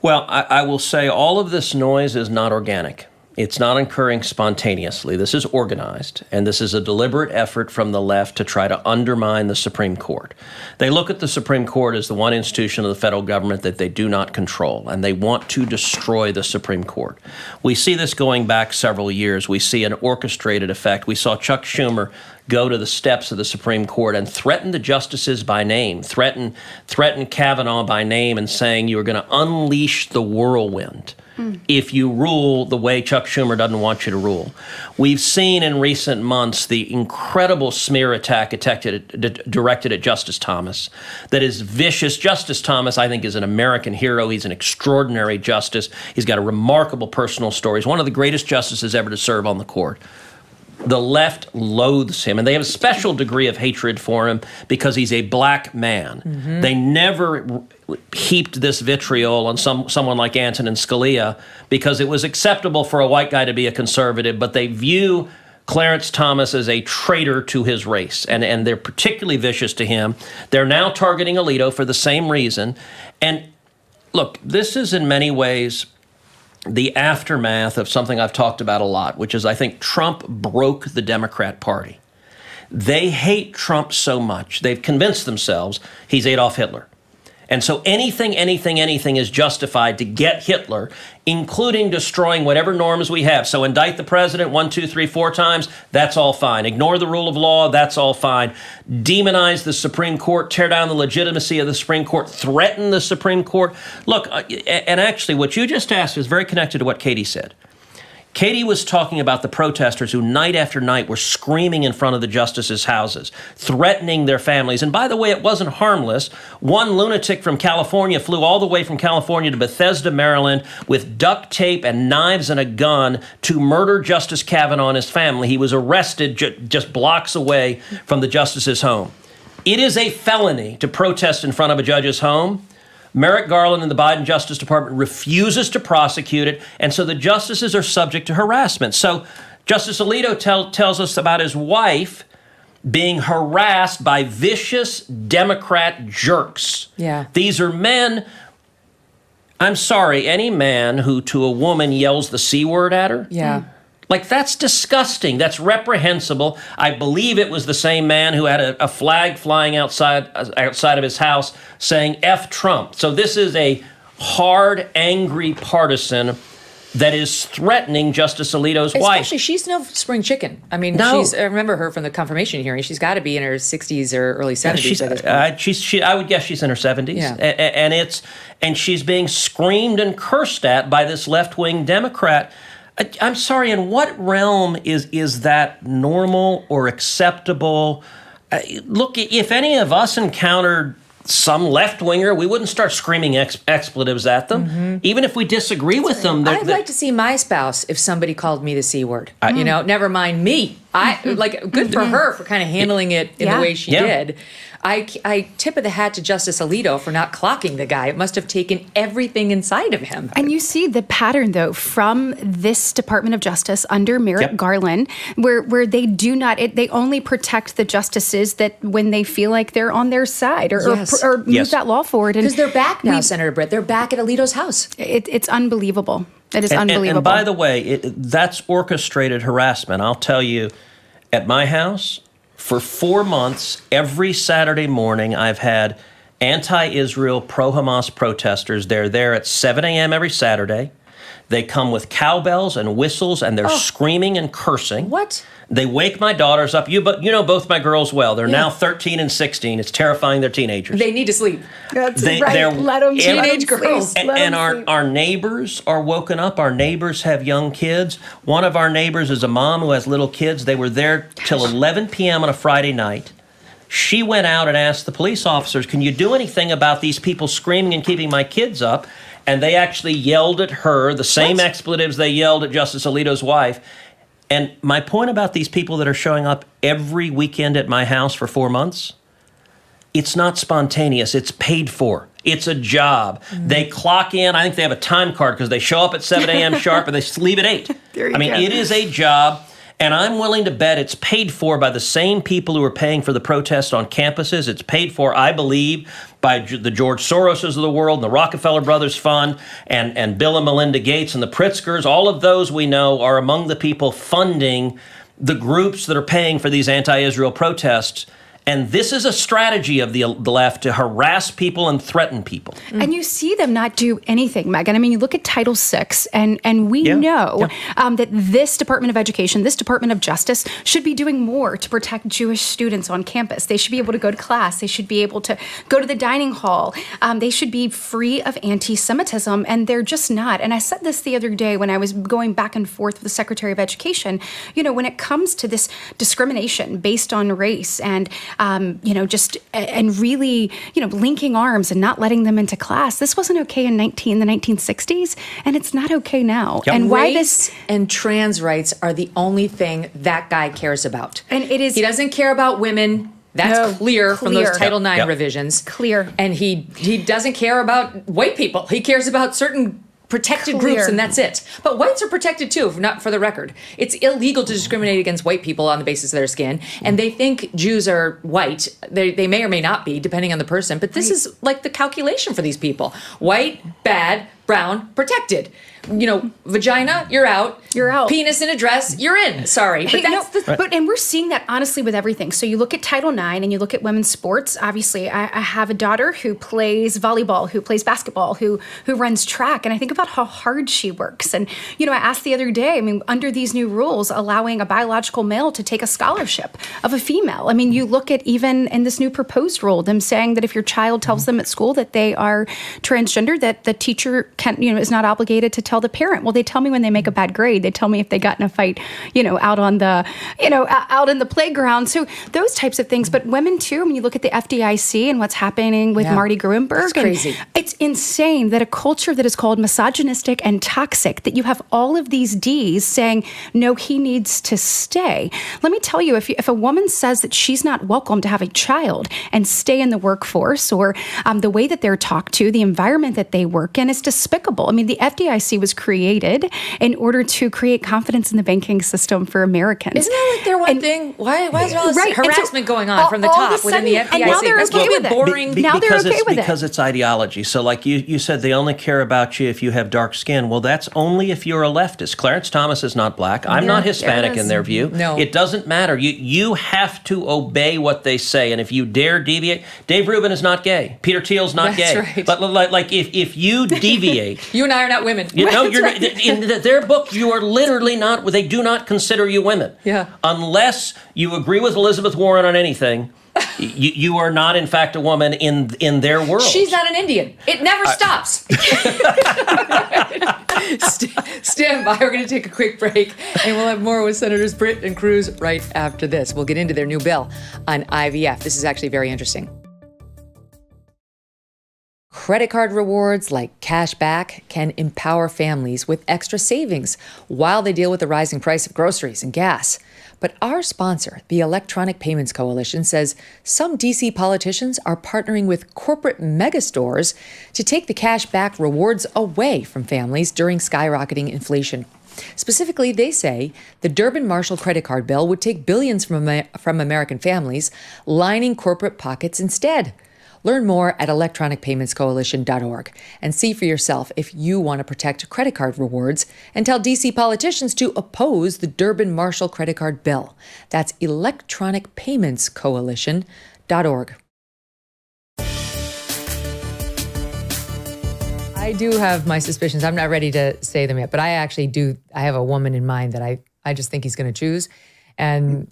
Well, I will say all of this noise is not organic. It's not occurring spontaneously. This is organized, and this is a deliberate effort from the left to try to undermine the Supreme Court. They look at the Supreme Court as the one institution of the federal government that they do not control, and they want to destroy the Supreme Court. We see this going back several years. We see an orchestrated effect. We saw Chuck Schumer go to the steps of the Supreme Court and threaten the justices by name, threaten Kavanaugh by name, and saying you are going to unleash the whirlwind if you rule the way Chuck Schumer doesn't want you to rule. We've seen in recent months the incredible smear attack directed at Justice Thomas that is vicious. Justice Thomas, I think, is an American hero. He's an extraordinary justice. He's got a remarkable personal story. He's one of the greatest justices ever to serve on the court. The left loathes him, and they have a special degree of hatred for him because he's a black man. They never heaped this vitriol on someone like Antonin Scalia because it was acceptable for a white guy to be a conservative, but they view Clarence Thomas as a traitor to his race, and they're particularly vicious to him. They're now targeting Alito for the same reason. And look, this is in many ways the aftermath of something I've talked about a lot, which is I think Trump broke the Democrat Party. They hate Trump so much, they've convinced themselves he's Adolf Hitler. And so anything is justified to get Hitler, including destroying whatever norms we have. So indict the president 1, 2, 3, 4 times, that's all fine. Ignore the rule of law, that's all fine. Demonize the Supreme Court, tear down the legitimacy of the Supreme Court, threaten the Supreme Court. Look, and actually what you just asked is very connected to what Katie said. Katie was talking about the protesters who night after night were screaming in front of the justices' houses, threatening their families. And by the way, it wasn't harmless. One lunatic from California flew all the way from California to Bethesda, Maryland, with duct tape and knives and a gun to murder Justice Kavanaugh and his family. He was arrested just blocks away from the justice's home. It is a felony to protest in front of a judge's home. Merrick Garland and the Biden Justice Department refuses to prosecute it, and so the justices are subject to harassment. So Justice Alito tells us about his wife being harassed by vicious Democrat jerks. Yeah. These are men. I'm sorry, any man who to a woman yells the C word at her. Yeah. Like, that's disgusting. That's reprehensible. I believe it was the same man who had a flag flying outside of his house saying F Trump. So this is a hard, angry partisan that is threatening Justice Alito's wife. Especially, she's no spring chicken. I mean, No. I remember her from the confirmation hearing. She's got to be in her 60s or early 70s at this point. I would guess she's in her 70s. Yeah. And she's being screamed and cursed at by this left-wing Democrat. I'm sorry, in what realm is that normal or acceptable? Look, if any of us encountered some left-winger, we wouldn't start screaming expletives at them, even if we disagree with them. I'd like to see my spouse if somebody called me the C word. You know, never mind me. Good for her for kind of handling it in the way she did. I tip of the hat to Justice Alito for not clocking the guy. It must have taken everything inside of him. And you see the pattern, though, from this Department of Justice under Merrick Garland, where they do not, they only protect the justices that when they feel like they're on their side or move that law forward. Because they're back now, Senator Britt. They're back at Alito's house. It's unbelievable. It is unbelievable. And by the way, that's orchestrated harassment. I'll tell you, at my house, for 4 months, every Saturday morning, I've had anti-Israel, pro-Hamas protesters. They're there at 7 a.m. every Saturday. They come with cowbells and whistles, and they're screaming and cursing. What? They wake my daughters up. You know both my girls well. They're now 13 and 16. It's terrifying. They're teenagers. They need to sleep. That's right. Let them teenage girls. And our neighbors are woken up. Our neighbors have young kids. One of our neighbors is a mom who has little kids. They were there till 11 p.m. on a Friday night. She went out and asked the police officers, can you do anything about these people screaming and keeping my kids up? And they actually yelled at her, the same expletives they yelled at Justice Alito's wife. And my point about these people that are showing up every weekend at my house for 4 months, it's not spontaneous. It's paid for. It's a job. They clock in. I think they have a time card because they show up at 7 a.m. sharp and they leave at 8. It is a job. And I'm willing to bet it's paid for by the same people who are paying for the protests on campuses. It's paid for, I believe, by the George Soroses of the world, and the Rockefeller Brothers Fund, and Bill and Melinda Gates, and the Pritzkers. All of those we know are among the people funding the groups that are paying for these anti-Israel protests. And this is a strategy of the left to harass people and threaten people. And you see them not do anything, Megyn. I mean, you look at Title VI, and we know that this Department of Education, this Department of Justice should be doing more to protect Jewish students on campus. They should be able to go to class. They should be able to go to the dining hall. They should be free of anti-Semitism, and they're just not. And I said this the other day when I was going back and forth with the Secretary of Education. You know, when it comes to this discrimination based on race and really, linking arms and not letting them into class. This wasn't okay in the 1960s, and it's not okay now. Yep. And race and trans rights are the only thing that guy cares about. And it is. He doesn't care about women. That's clear from those Title IX revisions. Clear. And he doesn't care about white people. He cares about certain protected groups, and that's it. But whites are protected too, not for the record. It's illegal to discriminate against white people on the basis of their skin, and they think Jews are white. They may or may not be, depending on the person, but this is like the calculation for these people. White, bad, brown, protected. You know, vagina, you're out. You're out. Penis in a dress, you're in. Sorry. But and we're seeing that honestly with everything. So you look at Title IX and you look at women's sports. Obviously, I have a daughter who plays volleyball, who plays basketball, who runs track. And I think about how hard she works. And, you know, I asked the other day, I mean, under these new rules, allowing a biological male to take a scholarship of a female. I mean, you look at even in this new proposed rule, them saying that if your child tells them at school that they are transgender, that the teacher can, you know, is not obligated to tell the parent. Well, they tell me when they make a bad grade. They tell me if they got in a fight, you know, out on the, you know, out in the playground. So those types of things. But women too, when you look at the FDIC and what's happening with Marty Gruenberg. It's crazy. It's insane that a culture that is called misogynistic and toxic, that you have all of these Ds saying, no, he needs to stay. Let me tell you, if a woman says that she's not welcome to have a child and stay in the workforce, or the way that they're talked to, the environment that they work in, is despicable. I mean, the FDIC was created in order to create confidence in the banking system for Americans. Isn't that like their one thing? Why is there all this harassment going on from the top within the FDIC? And now they're okay with it. Boring. Now they're okay with it. Because it's ideology. So like you said, they only care about you if you have dark skin. Well, that's only if you're a leftist. Clarence Thomas is not black. I'm not Hispanic in their view. No. It doesn't matter. You have to obey what they say. And if you dare deviate, Dave Rubin is not gay. Peter Thiel's not gay. Right. But like if you deviate. You and I are not women. You know, in their book, you are literally not, they do not consider you women. Yeah. Unless you agree with Elizabeth Warren on anything. You are not, in fact, a woman in their world. She's not an Indian. It never stops. Stand by. We're going to take a quick break, and we'll have more with Senators Britt and Cruz right after this. We'll get into their new bill on IVF. This is actually very interesting. Credit card rewards like cash back can empower families with extra savings while they deal with the rising price of groceries and gas. But our sponsor, the Electronic Payments Coalition, says some D.C. politicians are partnering with corporate megastores to take the cash back rewards away from families during skyrocketing inflation. Specifically, they say the Durbin-Marshall credit card bill would take billions from American families, lining corporate pockets instead. Learn more at electronicpaymentscoalition.org and see for yourself if you want to protect credit card rewards and tell D.C. politicians to oppose the Durbin-Marshall credit card bill. That's electronicpaymentscoalition.org. I do have my suspicions. I'm not ready to say them yet, but I actually do. I have a woman in mind that I just think he's going to choose. And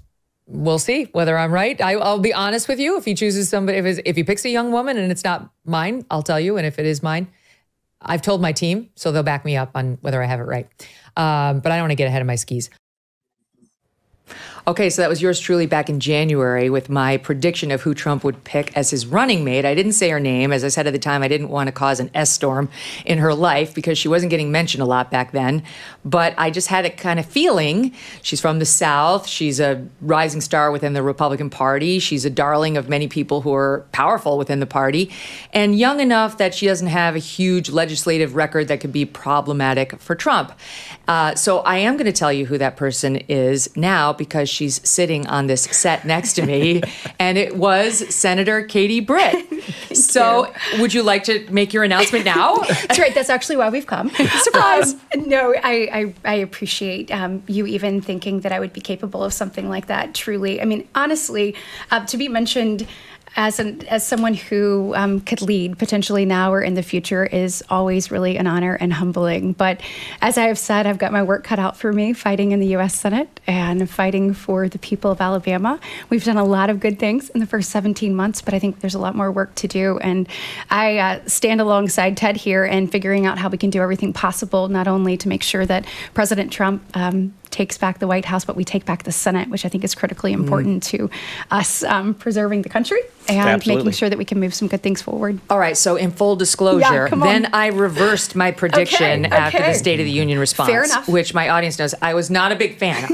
we'll see whether I'm right. I'll be honest with you. If he chooses somebody, if he picks a young woman and it's not mine, I'll tell you. And if it is mine, I've told my team, so they'll back me up on whether I have it right. But I don't want to get ahead of my skis. Okay, so that was yours truly back in January with my prediction of who Trump would pick as his running mate. I didn't say her name. As I said at the time, I didn't want to cause an S-storm in her life because she wasn't getting mentioned a lot back then. But I just had a kind of feeling. She's from the South. She's a rising star within the Republican Party. She's a darling of many people who are powerful within the party. And young enough that she doesn't have a huge legislative record that could be problematic for Trump. So I am going to tell you who that person is now because she's sitting on this set next to me, and it was Senator Katie Britt. So would you like to make your announcement now? That's right. That's actually why we've come. Surprise. No, I appreciate you even thinking that I would be capable of something like that, truly. I mean, honestly, to be mentioned as someone who could lead potentially now or in the future is always really an honor and humbling. But as I have said, I've got my work cut out for me fighting in the U.S. Senate and fighting for the people of Alabama. We've done a lot of good things in the first 17 months, but I think there's a lot more work to do. And I stand alongside Ted here in figuring out how we can do everything possible, not only to make sure that President Trump takes back the White House, but we take back the Senate, which I think is critically important to us preserving the country and making sure that we can move some good things forward. All right, so in full disclosure, then I reversed my prediction after the State of the Union response, fair enough, which my audience knows I was not a big fan of.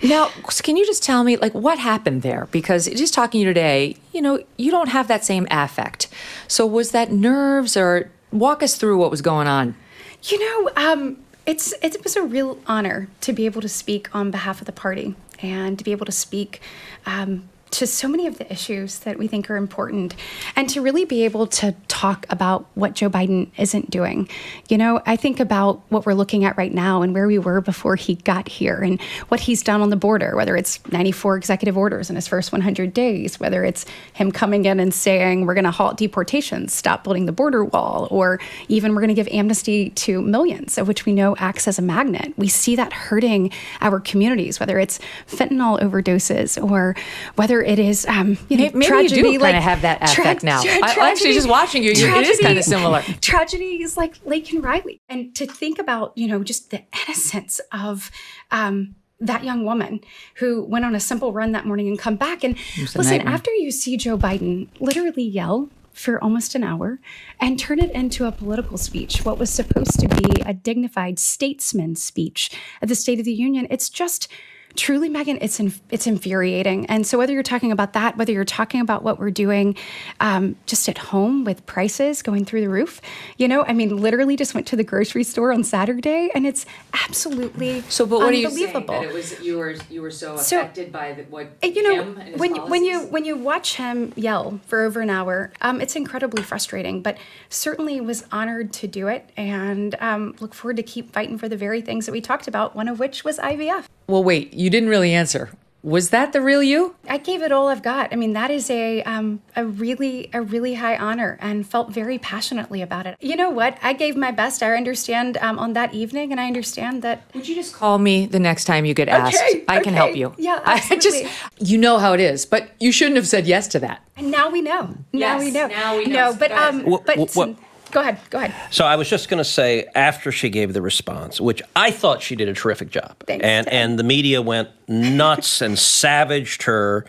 Now, can you just tell me, like, what happened there? Because just talking to you today, you know, you don't have that same affect. So was that nerves, or walk us through what was going on? You know, it was a real honor to be able to speak on behalf of the party and to be able to speak to so many of the issues that we think are important, and to really be able to talk about what Joe Biden isn't doing. You know, I think about what we're looking at right now and where we were before he got here and what he's done on the border, whether it's 94 executive orders in his first 100 days, whether it's him coming in and saying, we're going to halt deportations, stop building the border wall, or even we're going to give amnesty to millions, of which we know acts as a magnet. We see that hurting our communities, whether it's fentanyl overdoses or whether it is, maybe tragedy. You do kind of have that affect now. Actually, just watching you, it is kind of similar. Tragedies like Lake and Riley. And to think about, just the innocence of that young woman who went on a simple run that morning and come back. And listen, after you see Joe Biden literally yell for almost an hour and turn it into a political speech, what was supposed to be a dignified statesman speech at the State of the Union, it's just truly, Megyn, it's infuriating. And so whether you're talking about that, whether you're talking about what we're doing just at home with prices going through the roof, literally just went to the grocery store on Saturday, and it's absolutely but what are you saying? Unbelievable. That it was you were so affected by what him and his policies? when you watch him yell for over an hour, it's incredibly frustrating. But certainly was honored to do it, and look forward to keep fighting for the very things that we talked about. One of which was IVF. Well, wait, you didn't really answer. Was that the real you? I gave it all I've got. I mean, that is a really high honor, and felt very passionately about it. You know what? I gave my best. I understand on that evening, and I understand that. Would you just call me the next time you get asked? I can help you. Yeah, absolutely. You know how it is, but you shouldn't have said yes to that. And now we know. Now we know. No, but Go ahead. So I was just going to say, after she gave the response, which I thought she did a terrific job, Thanks, and the media went nuts and savaged her.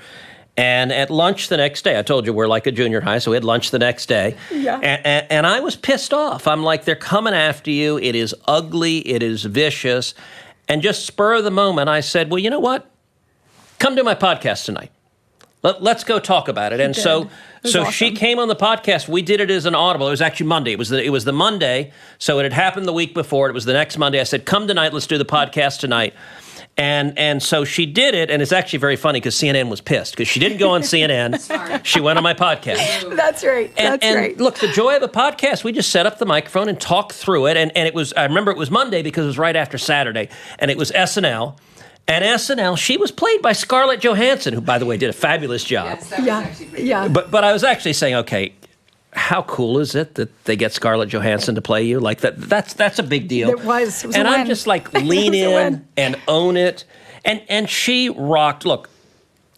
And at lunch the next day, I told you we're like a junior high, so we had lunch the next day. Yeah. And I was pissed off. I'm like, they're coming after you. It is ugly. It is vicious. And just spur of the moment, I said, well, you know what? Come to my podcast tonight. Let's go talk about it. And so awesome. She came on the podcast. We did it as an audible. It was actually Monday. It was the Monday. So it had happened the week before. It was the next Monday. I said, come tonight. Let's do the podcast tonight. And so she did it. And it's actually very funny because CNN was pissed because she didn't go on CNN. She went on my podcast. That's right. And look, the joy of a podcast, we just set up the microphone and talked through it. And it was, I remember it was Monday because it was right after Saturday. And it was SNL. And SNL, she was played by Scarlett Johansson, who, by the way, did a fabulous job. Yes, that was actually pretty good. But I was actually saying, okay, how cool is it that they get Scarlett Johansson to play you? Like that's a big deal. It was and a win. I'm just like, lean in and own it. And she rocked. Look,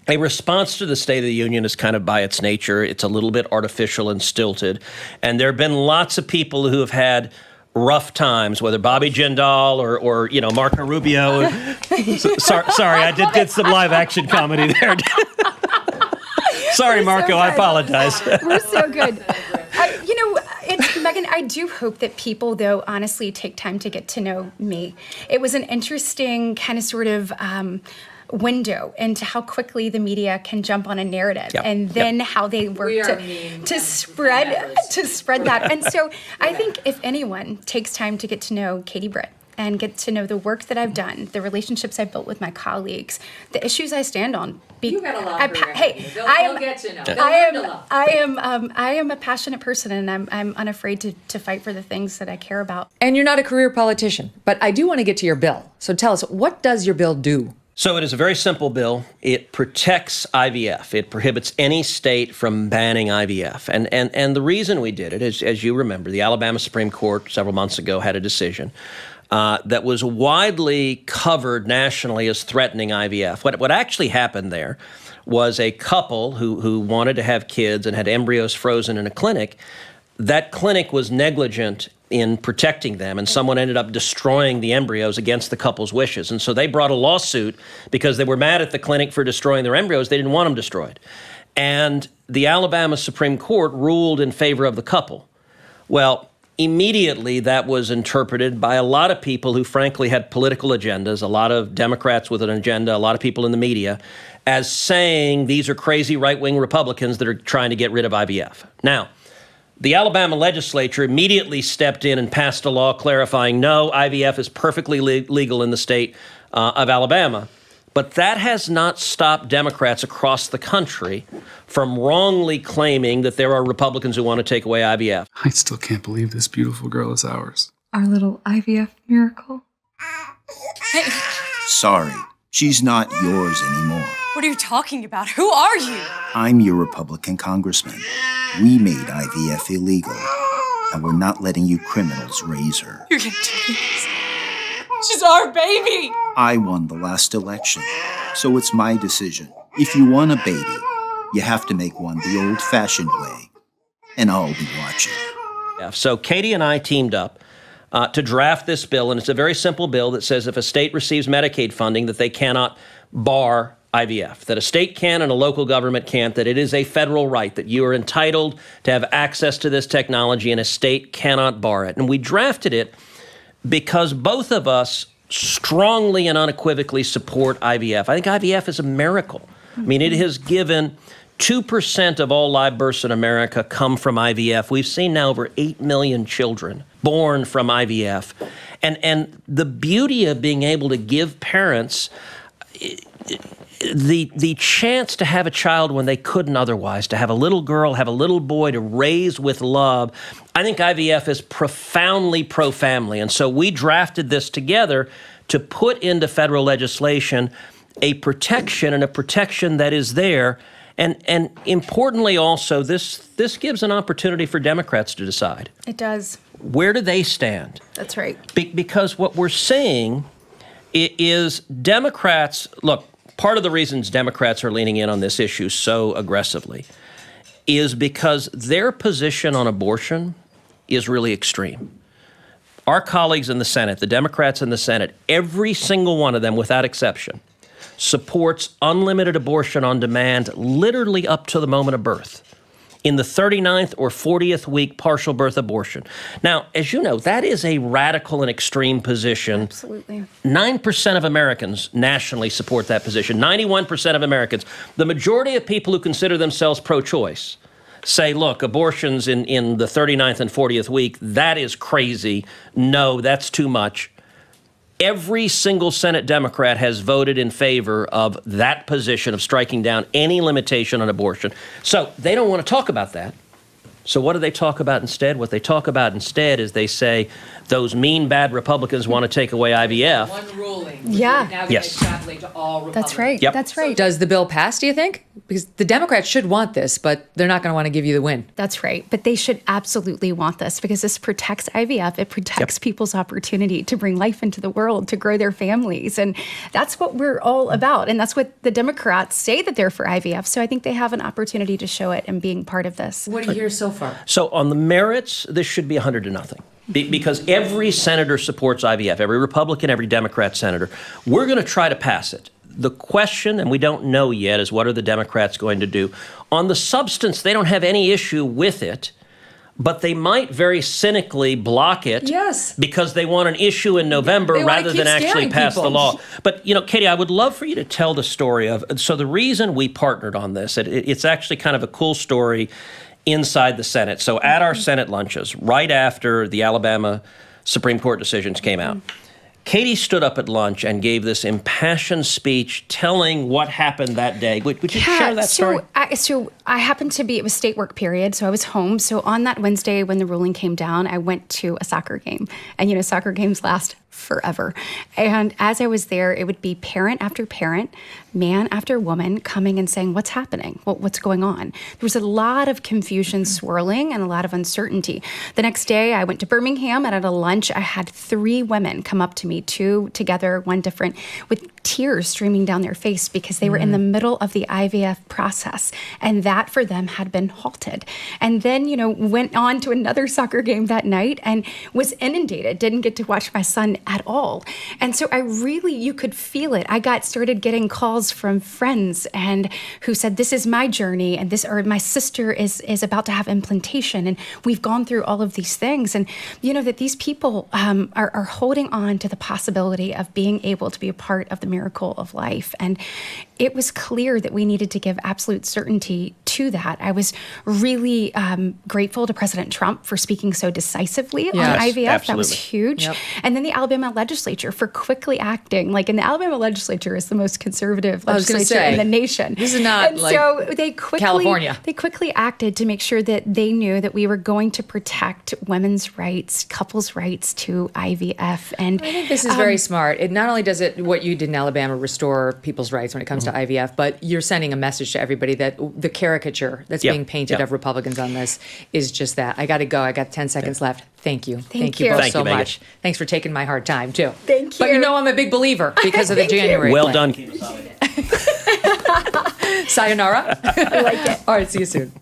a response to the State of the Union is kind of by its nature. It's a little bit artificial and stilted. And there have been lots of people who have had rough times, whether Bobby Jindal or Marco Rubio. Sorry, I did some live action comedy there. Sorry, Marco, I apologize. We're so good. Megyn, I do hope that people, though, honestly take time to get to know me. It was an interesting kind of sort of window into how quickly the media can jump on a narrative, and then how they work to spread that. And so I think if anyone takes time to get to know Katie Britt and get to know the work that I've done, the relationships I've built with my colleagues, the issues I stand on. You got a lot of they'll get to know. I am a passionate person, and I'm unafraid to fight for the things that I care about. And you're not a career politician, but I do want to get to your bill. So tell us, what does your bill do? So it is a very simple bill. It protects IVF. It prohibits any state from banning IVF. And the reason we did it is, as you remember, the Alabama Supreme Court several months ago had a decision that was widely covered nationally as threatening IVF. What actually happened there was a couple who wanted to have kids and had embryos frozen in a clinic. That clinic was negligent in protecting them, and someone ended up destroying the embryos against the couple's wishes. And so they brought a lawsuit because they were mad at the clinic for destroying their embryos. They didn't want them destroyed. And the Alabama Supreme Court ruled in favor of the couple. Well, immediately that was interpreted by a lot of people who frankly had political agendas, a lot of Democrats with an agenda, a lot of people in the media, as saying these are crazy right-wing Republicans that are trying to get rid of IVF. Now, the Alabama legislature immediately stepped in and passed a law clarifying no, IVF is perfectly legal in the state of Alabama. But that has not stopped Democrats across the country from wrongly claiming that there are Republicans who want to take away IVF. I still can't believe this beautiful girl is ours. Our little IVF miracle. Hey. Sorry, she's not yours anymore. What are you talking about? Who are you? I'm your Republican congressman. We made IVF illegal, and we're not letting you criminals raise her. You're gonna do this. She's our baby! I won the last election, so it's my decision. If you want a baby, you have to make one the old-fashioned way, and I'll be watching. So Katie and I teamed up to draft this bill, and it's a very simple bill that says if a state receives Medicaid funding, that they cannot bar IVF, that a state can and a local government can't, that it is a federal right, that you are entitled to have access to this technology and a state cannot bar it. And we drafted it because both of us strongly and unequivocally support IVF. I think IVF is a miracle. I mean, it has given 2% of all live births in America come from IVF. We've seen now over 8 million children born from IVF. And the beauty of being able to give parents the chance to have a child when they couldn't otherwise, to have a little girl, have a little boy to raise with love. I think IVF is profoundly pro-family. And so we drafted this together to put into federal legislation a protection, and a protection that is there. And importantly also, this gives an opportunity for Democrats to decide. It does. Where do they stand? That's right. Because what we're saying is Democrats, look, part of the reasons Democrats are leaning in on this issue so aggressively is because their position on abortion is really extreme. Our colleagues in the Senate, the Democrats in the Senate, every single one of them without exception, supports unlimited abortion on demand literally up to the moment of birth, in the 39th or 40th week partial birth abortion. Now, as you know, that is a radical and extreme position. Absolutely. 9% of Americans nationally support that position. 91% of Americans, the majority of people who consider themselves pro-choice, say, look, abortions in the 39th and 40th week, that is crazy. No, that's too much. Every single Senate Democrat has voted in favor of that position of striking down any limitation on abortion. So they don't want to talk about that. So what do they talk about instead? What they talk about instead is they say those mean, bad Republicans want to take away IVF. One ruling. Yeah. Now going to extrapolate to all Republicans. That's right. Yep. That's right. Does the bill pass, do you think? Because the Democrats should want this, but they're not going to want to give you the win. That's right. But they should absolutely want this because this protects IVF. It protects people's opportunity to bring life into the world, to grow their families. And that's what we're all about. And that's what the Democrats say that they're for IVF. So I think they have an opportunity to show it and being part of this. What do you hear so far? So on the merits, this should be 100-0. Because every senator supports IVF, every Republican, every Democrat senator. We're going to try to pass it. The question, and we don't know yet, is what are the Democrats going to do? On the substance, they don't have any issue with it, but they might very cynically block it because they want an issue in November rather than actually pass the law. But, you know, Katie, I would love for you to tell the story of, so the reason we partnered on this, it's actually kind of a cool story inside the Senate. So at our Senate lunches, right after the Alabama Supreme Court decisions came out, Katie stood up at lunch and gave this impassioned speech telling what happened that day. Would you share that story? So I happened to be, it was state work period, so I was home. So on that Wednesday when the ruling came down, I went to a soccer game. And, you know, soccer games last forever. And as I was there, it would be parent after parent, man after woman coming and saying, what's happening? What's going on? There was a lot of confusion swirling and a lot of uncertainty. The next day, I went to Birmingham and at a lunch, I had 3 women come up to me, 2 together, 1 different, with tears streaming down their face because they were in the middle of the IVF process. And that for them had been halted. And then, you know, went on to another soccer game that night and was inundated, didn't get to watch my son at all. And so I really, you could feel it. I started getting calls from friends and who said, this is my journey and this, or my sister is about to have implantation and we've gone through all of these things. And you know that these people are holding on to the possibility of being able to be a part of the miracle of life. And it was clear that we needed to give absolute certainty to that. I was really grateful to President Trump for speaking so decisively on IVF. Absolutely. That was huge. Yep. And then the Alabama legislature for quickly acting. Like, and the Alabama legislature is the most conservative legislature in the nation. This is not and like so they quickly, California. They quickly acted to make sure that they knew that we were going to protect women's rights, couples' rights to IVF. And I think this is very smart. It not only does it, what you did in Alabama, restore people's rights when it comes to IVF, but you're sending a message to everybody that the caricature that's being painted of Republicans on this is just that. I got to go. I got 10 seconds left. Thank you. Thank you both so much. Thanks for taking my hard time, too. Thank you. But you know I'm a big believer because of the January Well plan. done. Sayonara. I like it. All right, see you soon.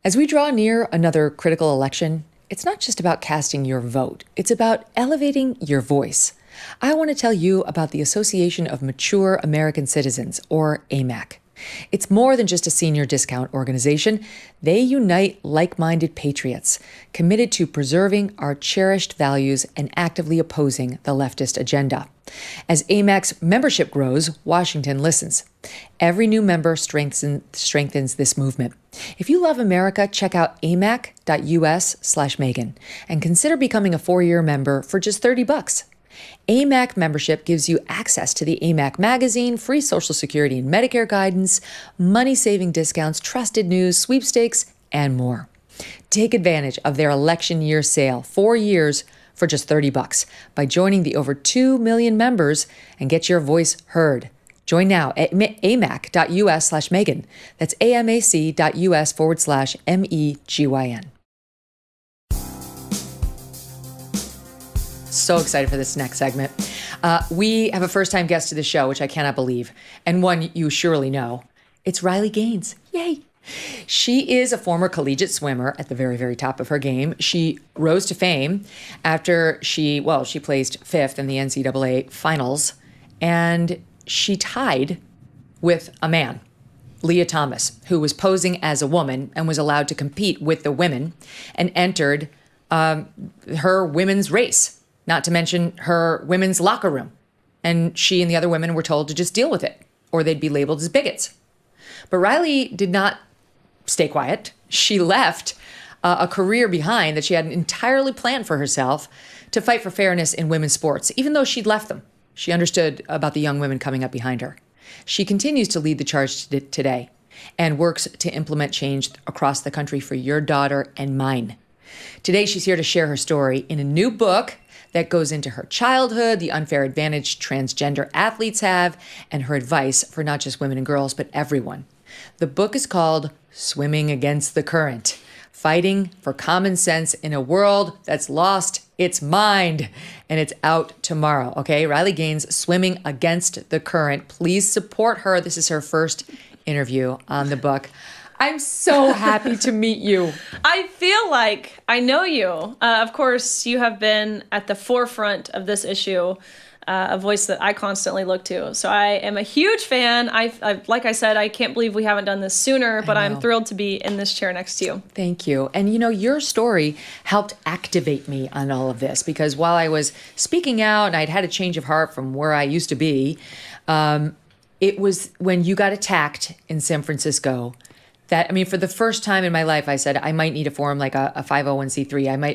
As we draw near another critical election, it's not just about casting your vote. It's about elevating your voice. I want to tell you about the Association of Mature American Citizens, or AMAC. It's more than just a senior discount organization. They unite like-minded patriots committed to preserving our cherished values and actively opposing the leftist agenda. As AMAC's membership grows, Washington listens. Every new member strengthens this movement. If you love America, check out amac.us/Megyn and consider becoming a 4-year member for just $30. AMAC membership gives you access to the AMAC magazine, free Social Security and Medicare guidance, money-saving discounts, trusted news, sweepstakes, and more. Take advantage of their election year sale, 4 years for just $30 by joining the over 2 million members and get your voice heard. Join now at amac.us/Megyn. That's amac.us/MEGYN. So excited for this next segment. We have a first-time guest to the show, which I cannot believe, and one you surely know. It's Riley Gaines. Yay! She is a former collegiate swimmer at the very, very top of her game. She rose to fame after she placed 5th in the NCAA finals, and she tied with a man, Lia Thomas, who was posing as a woman and was allowed to compete with the women and entered her women's race. Not to mention her women's locker room. And she and the other women were told to just deal with it, or they'd be labeled as bigots. But Riley did not stay quiet. She left a career behind that she had entirely planned for herself to fight for fairness in women's sports. Even though she'd left them, she understood about the young women coming up behind her. She continues to lead the charge today and works to implement change across the country for your daughter and mine. Today, she's here to share her story in a new book that goes into her childhood, the unfair advantage transgender athletes have, and her advice for not just women and girls, but everyone. The book is called Swimming Against the Current, Fighting for Common Sense in a World That's Lost Its Mind. And it's out tomorrow, okay? Riley Gaines, Swimming Against the Current. Please support her. This is her first interview on the book. I'm so happy to meet you. I feel like I know you. Of course, you have been at the forefront of this issue, a voice that I constantly look to. So I am a huge fan. I've like I said, I can't believe we haven't done this sooner, but I'm thrilled to be in this chair next to you. Thank you. And you know, your story helped activate me on all of this, because while I was speaking out and I'd had a change of heart from where I used to be, it was when you got attacked in San Francisco that, I mean, for the first time in my life, I said, I might need to form like a 501c3. I might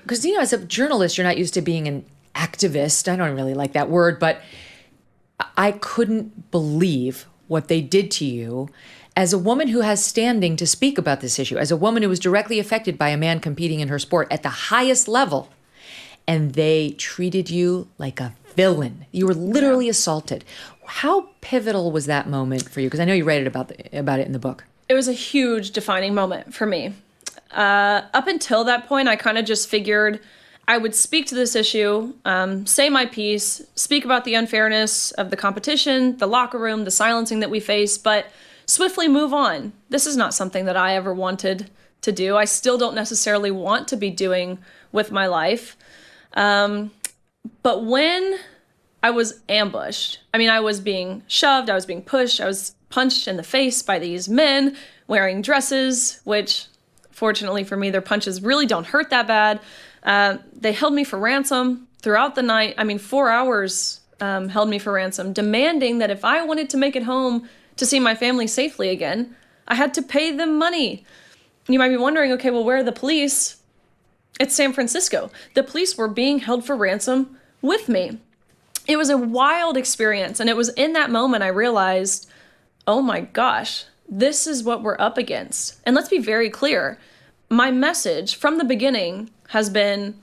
because, you know, as a journalist, you're not used to being an activist. I don't really like that word, but I couldn't believe what they did to you as a woman who has standing to speak about this issue, as a woman who was directly affected by a man competing in her sport at the highest level. And they treated you like a villain. You were literally assaulted. How pivotal was that moment for you? Because I know you write about it in the book. It was a huge defining moment for me. Up until that point, I kind of just figured I would speak to this issue, say my piece, speak about the unfairness of the competition, the locker room, the silencing that we face, but swiftly move on. This is not something that I ever wanted to do. I still don't necessarily want to be doing with my life. But when I was ambushed, I mean, I was being shoved, I was being pushed, I was punched in the face by these men wearing dresses, which fortunately for me, their punches really don't hurt that bad. They held me for ransom throughout the night. I mean, 4 hours held me for ransom, demanding that if I wanted to make it home to see my family safely again, I had to pay them money. You might be wondering, okay, well, where are the police? It's San Francisco. The police were being held for ransom with me. It was a wild experience, and it was in that moment I realized, oh my gosh, this is what we're up against. And let's be very clear. My message from the beginning has been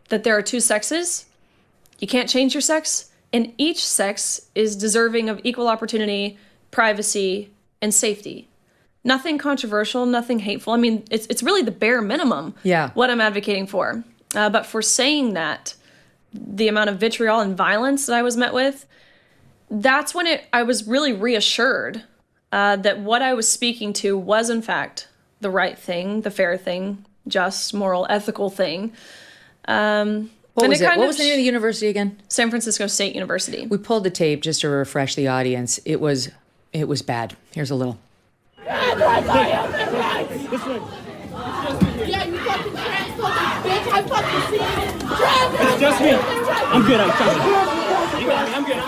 that there are two sexes. You can't change your sex, and each sex is deserving of equal opportunity, privacy, and safety. Nothing controversial, nothing hateful. I mean, it's really the bare minimum what I'm advocating for. But for saying that, the amount of vitriol and violence that I was met with, that's when I was really reassured that what I was speaking to was, in fact, the right thing, the fair thing, just, moral, ethical thing. What was it? What was the name of the university again? San Francisco State University. We pulled the tape just to refresh the audience. It was bad. Here's a little. Yeah, you fucking transphobic bitch. I fucking see it. It's just me. I'm good. I'm good. You got me. I'm good.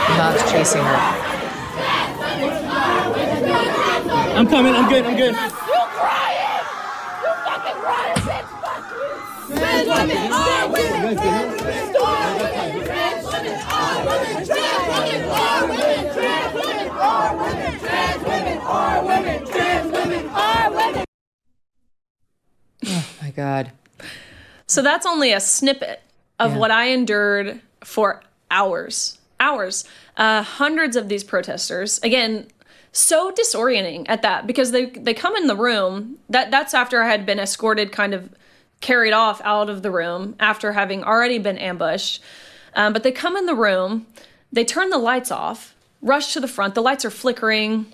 The mom's chasing her. I'm coming. I'm good. I'm good. You crying. You fucking crying, bitch. Fuck you. Trans women are women. Trans women are women. Trans women are women. Trans women are women. Trans women are women. Trans women are women. Trans women are women. Oh my God. So that's only a snippet of what I endured for hours. Hundreds of these protesters, again, so disorienting at that, because they come in the room, that's after I had been escorted, kind of carried off out of the room after having already been ambushed. But they come in the room, they turn the lights off, rush to the front, the lights are flickering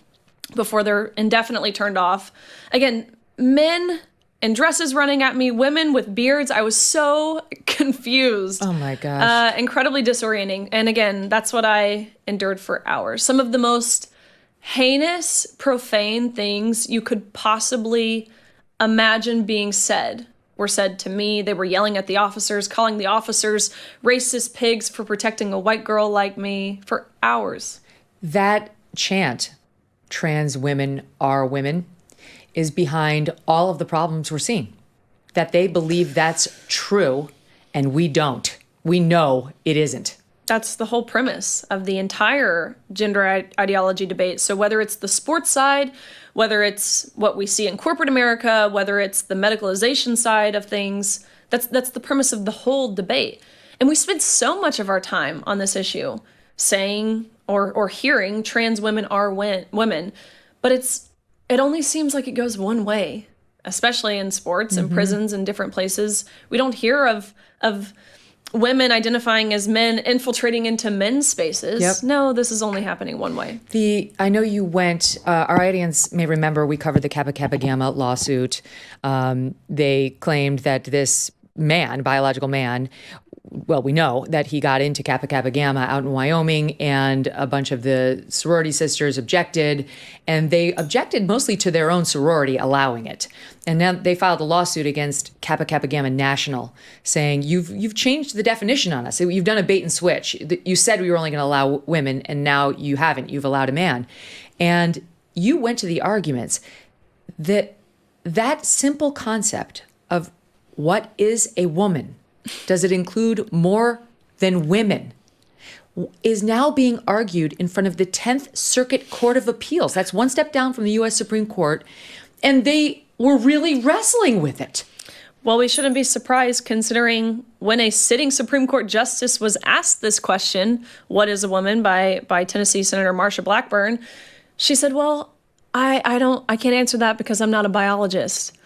before they're indefinitely turned off. Again, men in dresses running at me, women with beards. I was so confused. Oh my gosh. Incredibly disorienting. And again, that's what I endured for hours. Some of the most heinous, profane things you could possibly imagine being said were said to me. They were yelling at the officers, calling the officers racist pigs for protecting a white girl like me, for hours. That chant, trans women are women, is behind all of the problems we're seeing. That they believe that's true and we don't. We know it isn't. That's the whole premise of the entire gender ideology debate. So whether it's the sports side, whether it's what we see in corporate America, whether it's the medicalization side of things, that's the premise of the whole debate. And we spend so much of our time on this issue saying or hearing trans women are women, but it only seems like it goes one way, especially in sports and prisons and different places. We don't hear of women identifying as men infiltrating into men's spaces. Yep. No, this is only happening one way. I know you went, our audience may remember we covered the Kappa Kappa Gamma lawsuit. They claimed that this man, biological man, well, we know that he got into Kappa Kappa Gamma out in Wyoming, and a bunch of the sorority sisters objected, and they objected mostly to their own sorority allowing it. And now they filed a lawsuit against Kappa Kappa Gamma National, saying you've changed the definition on us. You've done a bait and switch. You said we were only going to allow women, and now you haven't. You've allowed a man. And you went to the arguments that simple concept of what is a woman, does it include more than women, is now being argued in front of the 10th Circuit Court of Appeals. That's one step down from the U.S. Supreme Court. And they were really wrestling with it. Well, we shouldn't be surprised, considering when a sitting Supreme Court justice was asked this question, what is a woman, by Tennessee Senator Marsha Blackburn, she said, well, I can't answer that because I'm not a biologist.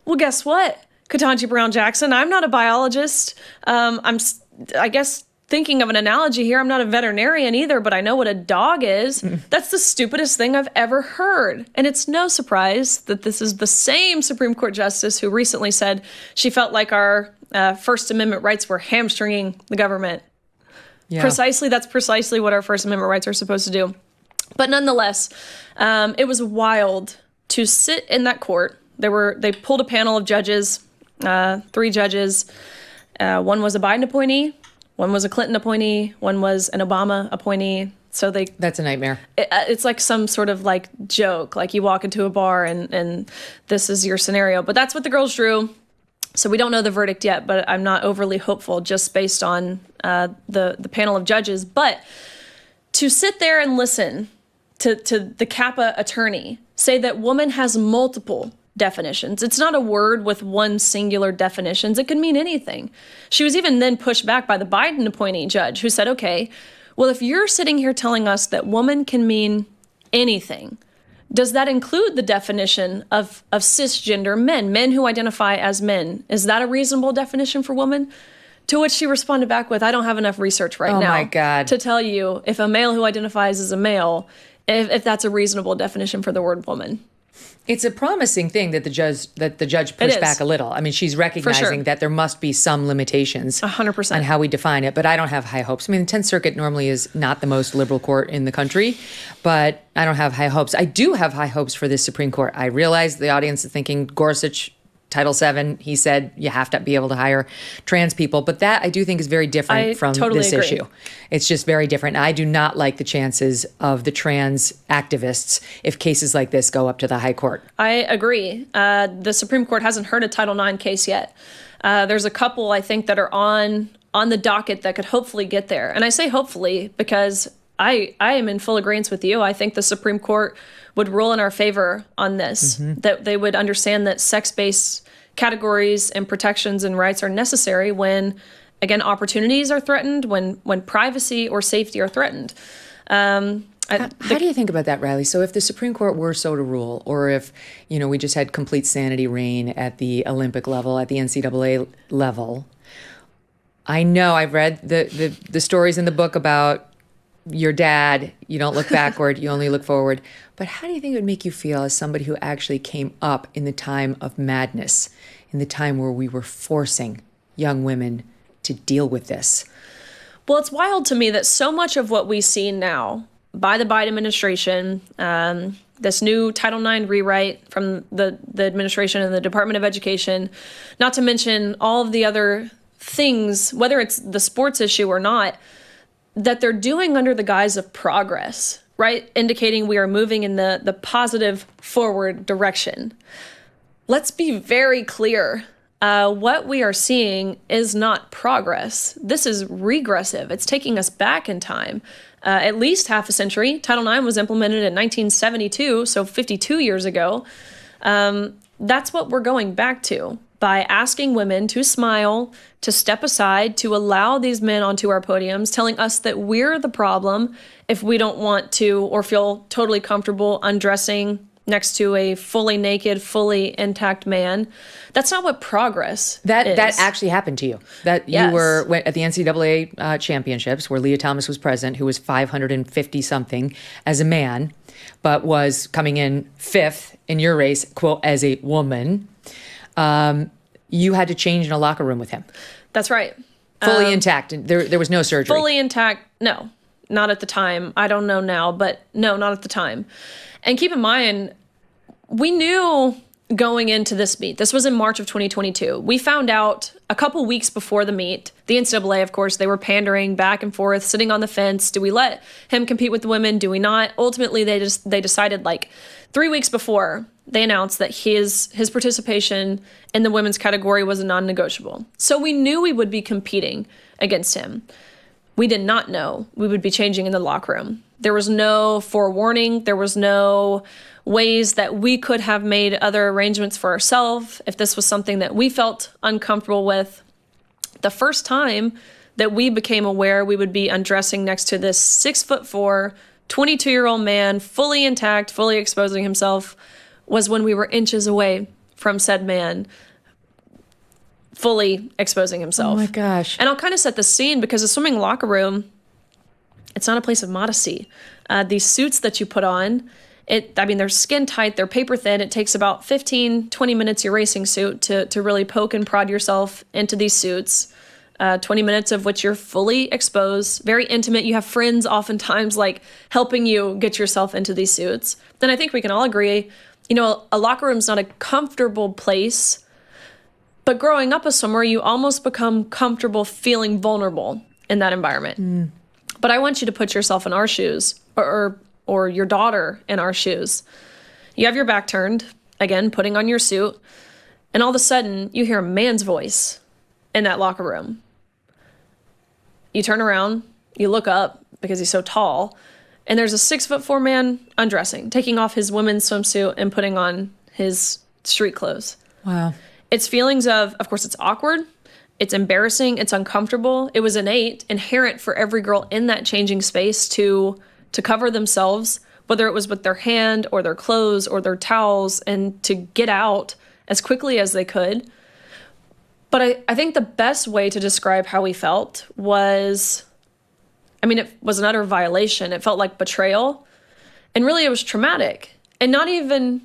Well, guess what? Ketanji Brown Jackson, I'm not a biologist. I guess thinking of an analogy here, I'm not a veterinarian either, but I know what a dog is. That's the stupidest thing I've ever heard. And it's no surprise that this is the same Supreme Court justice who recently said she felt like our First Amendment rights were hamstringing the government. Yeah. That's precisely what our First Amendment rights are supposed to do. But nonetheless, it was wild to sit in that court. They pulled a panel of judges 3 judges. One was a Biden appointee, one was a Clinton appointee, one was an Obama appointee. So that's a nightmare. It's like some sort of like joke, like you walk into a bar and this is your scenario. But that's what the girls drew. So we don't know the verdict yet, but I'm not overly hopeful just based on the panel of judges. But to sit there and listen to the Kappa attorney say that woman has multiple definitions. It's not a word with one singular definition. It could mean anything. She was even then pushed back by the Biden appointee judge who said, okay, well, if you're sitting here telling us that woman can mean anything, does that include the definition of cisgender men who identify as men? Is that a reasonable definition for woman? To which she responded back with, I don't have enough research right now. Oh my God. To tell you if a male who identifies as a male, if that's a reasonable definition for the word woman. It's a promising thing that the judge pushed back a little. I mean, she's recognizing that there must be some limitations 100% on how we define it, but I don't have high hopes. I mean, the 10th Circuit normally is not the most liberal court in the country, but I don't have high hopes. I do have high hopes for this Supreme Court. I realize the audience is thinking Gorsuch, Title VII, he said you have to be able to hire trans people, but that I do think is very different from this issue. It's just very different. I do not like the chances of the trans activists if cases like this go up to the high court. I agree. The Supreme Court hasn't heard a Title IX case yet. There's a couple, I think, that are on the docket that could hopefully get there. And I say hopefully because I am in full agreement with you. I think the Supreme Court would rule in our favor on this, that they would understand that sex-based categories and protections and rights are necessary when, again, opportunities are threatened, when privacy or safety are threatened. How do you think about that, Riley? So if the Supreme Court were so to rule, or if, we just had complete sanity reign at the Olympic level, at the NCAA level, I know I've read the stories in the book about your dad, you don't look backward, you only look forward. But how do you think it would make you feel as somebody who actually came up in the time of madness, in the time where we were forcing young women to deal with this? Well, it's wild to me that so much of what we see now by the Biden administration, this new Title IX rewrite from the administration and the Department of Education, not to mention all of the other things, whether it's the sports issue or not, that they're doing under the guise of progress, right? Indicating we are moving in the positive forward direction. Let's be very clear. What we are seeing is not progress. This is regressive. It's taking us back in time, at least half a century. Title IX was implemented in 1972, so 52 years ago. That's what we're going back to by asking women to smile, to step aside, to allow these men onto our podiums, telling us that we're the problem if we don't want to or feel totally comfortable undressing next to a fully naked, fully intact man. That's not what progress is. That actually happened to you. That Yes. You were at the NCAA championships where Lia Thomas was present, who was 550-something as a man, but was coming in 5th in your race, quote, as a woman. You had to change in a locker room with him. That's right. Fully intact. There was no surgery. Fully intact. No, not at the time. I don't know now, but no, not at the time. And keep in mind, we knew going into this meet, this was in March of 2022. We found out a couple weeks before the meet, the NCAA, of course, they were pandering back and forth, sitting on the fence. Do we let him compete with the women? Do we not? Ultimately, they decided like 3 weeks before they announced that his participation in the women's category was a non-negotiable. So we knew we would be competing against him. We did not know we would be changing in the locker room. There was no forewarning. There was no ways that we could have made other arrangements for ourselves if this was something that we felt uncomfortable with. The first time that we became aware we would be undressing next to this 6'4", 22-year-old man, fully intact, fully exposing himself, was when we were inches away from said man fully exposing himself. Oh my gosh. And I'll kind of set the scene because the swimming locker room, it's not a place of modesty. These suits that you put on, they're skin tight, they're paper thin. It takes about 15, 20 minutes, your racing suit, to really poke and prod yourself into these suits. 20 minutes of which you're fully exposed, very intimate. You have friends oftentimes like helping you get yourself into these suits. Then I think we can all agree, a locker room's not a comfortable place But growing up a swimmer, you almost become comfortable feeling vulnerable in that environment. But I want you to put yourself in our shoes, or your daughter in our shoes. You have your back turned, again, putting on your suit, and all of a sudden, you hear a man's voice in that locker room. You turn around, you look up because he's so tall, and there's a 6'4" man undressing, taking off his women's swimsuit and putting on his street clothes. Wow. It's feelings of course, it's awkward, it's embarrassing, it's uncomfortable. It was inherent for every girl in that changing space to cover themselves, whether it was with their hand or their clothes or their towels, and to get out as quickly as they could. But I think the best way to describe how we felt was, it was an utter violation. It felt like betrayal. And really, it was traumatic. And not even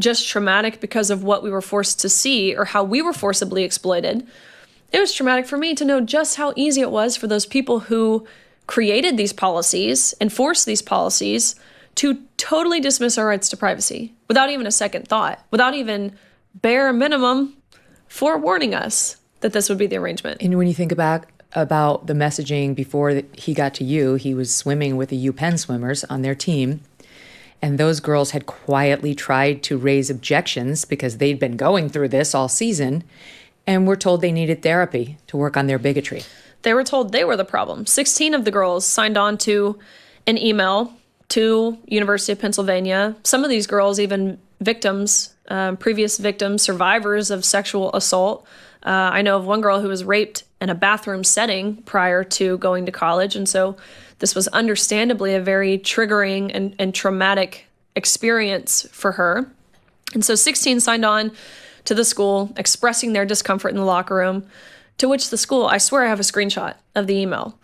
just traumatic because of what we were forced to see or how we were forcibly exploited. It was traumatic for me to know just how easy it was for those people who created these policies, enforced these policies, to totally dismiss our rights to privacy without even a second thought, without even bare minimum forewarning us that this would be the arrangement. And when you think about the messaging before he got to you, he was swimming with the UPenn swimmers on their team. And those girls had quietly tried to raise objections because they'd been going through this all season and were told they needed therapy to work on their bigotry. They were told they were the problem. 16 of the girls signed on to an email to University of Pennsylvania. Some of these girls, even victims, previous victims, survivors of sexual assault. I know of one girl who was raped in a bathroom setting prior to going to college. And so this was understandably a very triggering and traumatic experience for her. And so 16 signed on to the school expressing their discomfort in the locker room, to which the school, I swear I have a screenshot of the email.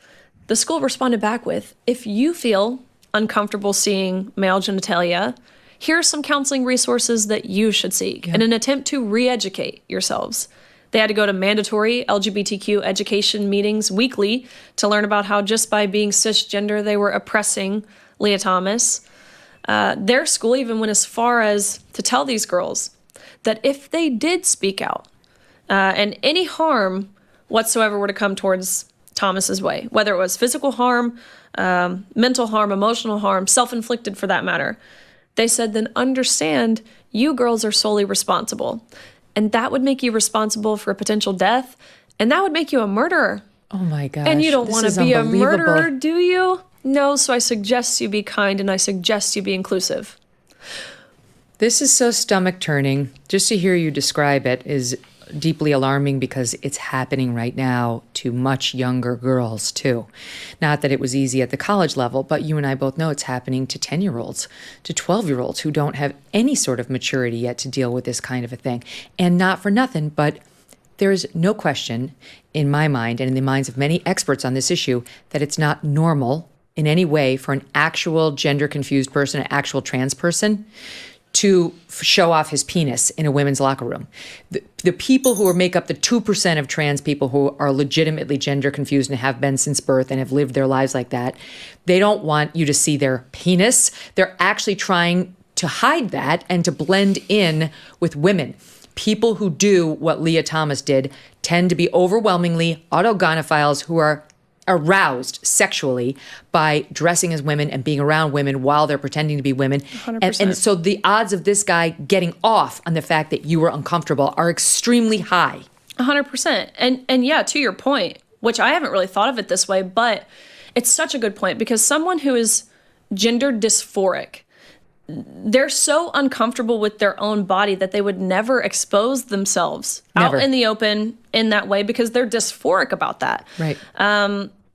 The school responded back with, if you feel uncomfortable seeing male genitalia, here are some counseling resources that you should seek in an attempt to re-educate yourselves. They had to go to mandatory LGBTQ education meetings weekly to learn about how just by being cisgender, they were oppressing Lia Thomas. Their school even went as far as to tell these girls that if they did speak out and any harm whatsoever were to come towards Thomas's way, whether it was physical harm, mental harm, emotional harm, self-inflicted for that matter, they said, then understand you girls are solely responsible. And that would make you responsible for a potential death. And that would make you a murderer. Oh my gosh. And you don't want to be a murderer, do you? No, so I suggest you be kind and I suggest you be inclusive. This is so stomach-turning. Just to hear you describe it is deeply alarming because it's happening right now to much younger girls, too. Not that it was easy at the college level, but you and I both know it's happening to 10-year-olds, to 12-year-olds who don't have any sort of maturity yet to deal with this kind of a thing. And not for nothing, but there's no question in my mind and in the minds of many experts on this issue that it's not normal in any way for an actual gender-confused person, an actual trans person, to show off his penis in a women's locker room. The people who make up the 2% of trans people who are legitimately gender confused and have been since birth and have lived their lives like that, they don't want you to see their penis. They're actually trying to hide that and to blend in with women. People who do what Lia Thomas did tend to be overwhelmingly autogynephiles who are aroused sexually by dressing as women and being around women while they're pretending to be women. 100%. And so the odds of this guy getting off on the fact that you were uncomfortable are extremely high. 100%. And yeah, to your point, which I haven't really thought of it this way, but it's such a good point because someone who is gender dysphoric, they're so uncomfortable with their own body that they would never expose themselves out in the open in that way because they're dysphoric about that. Right.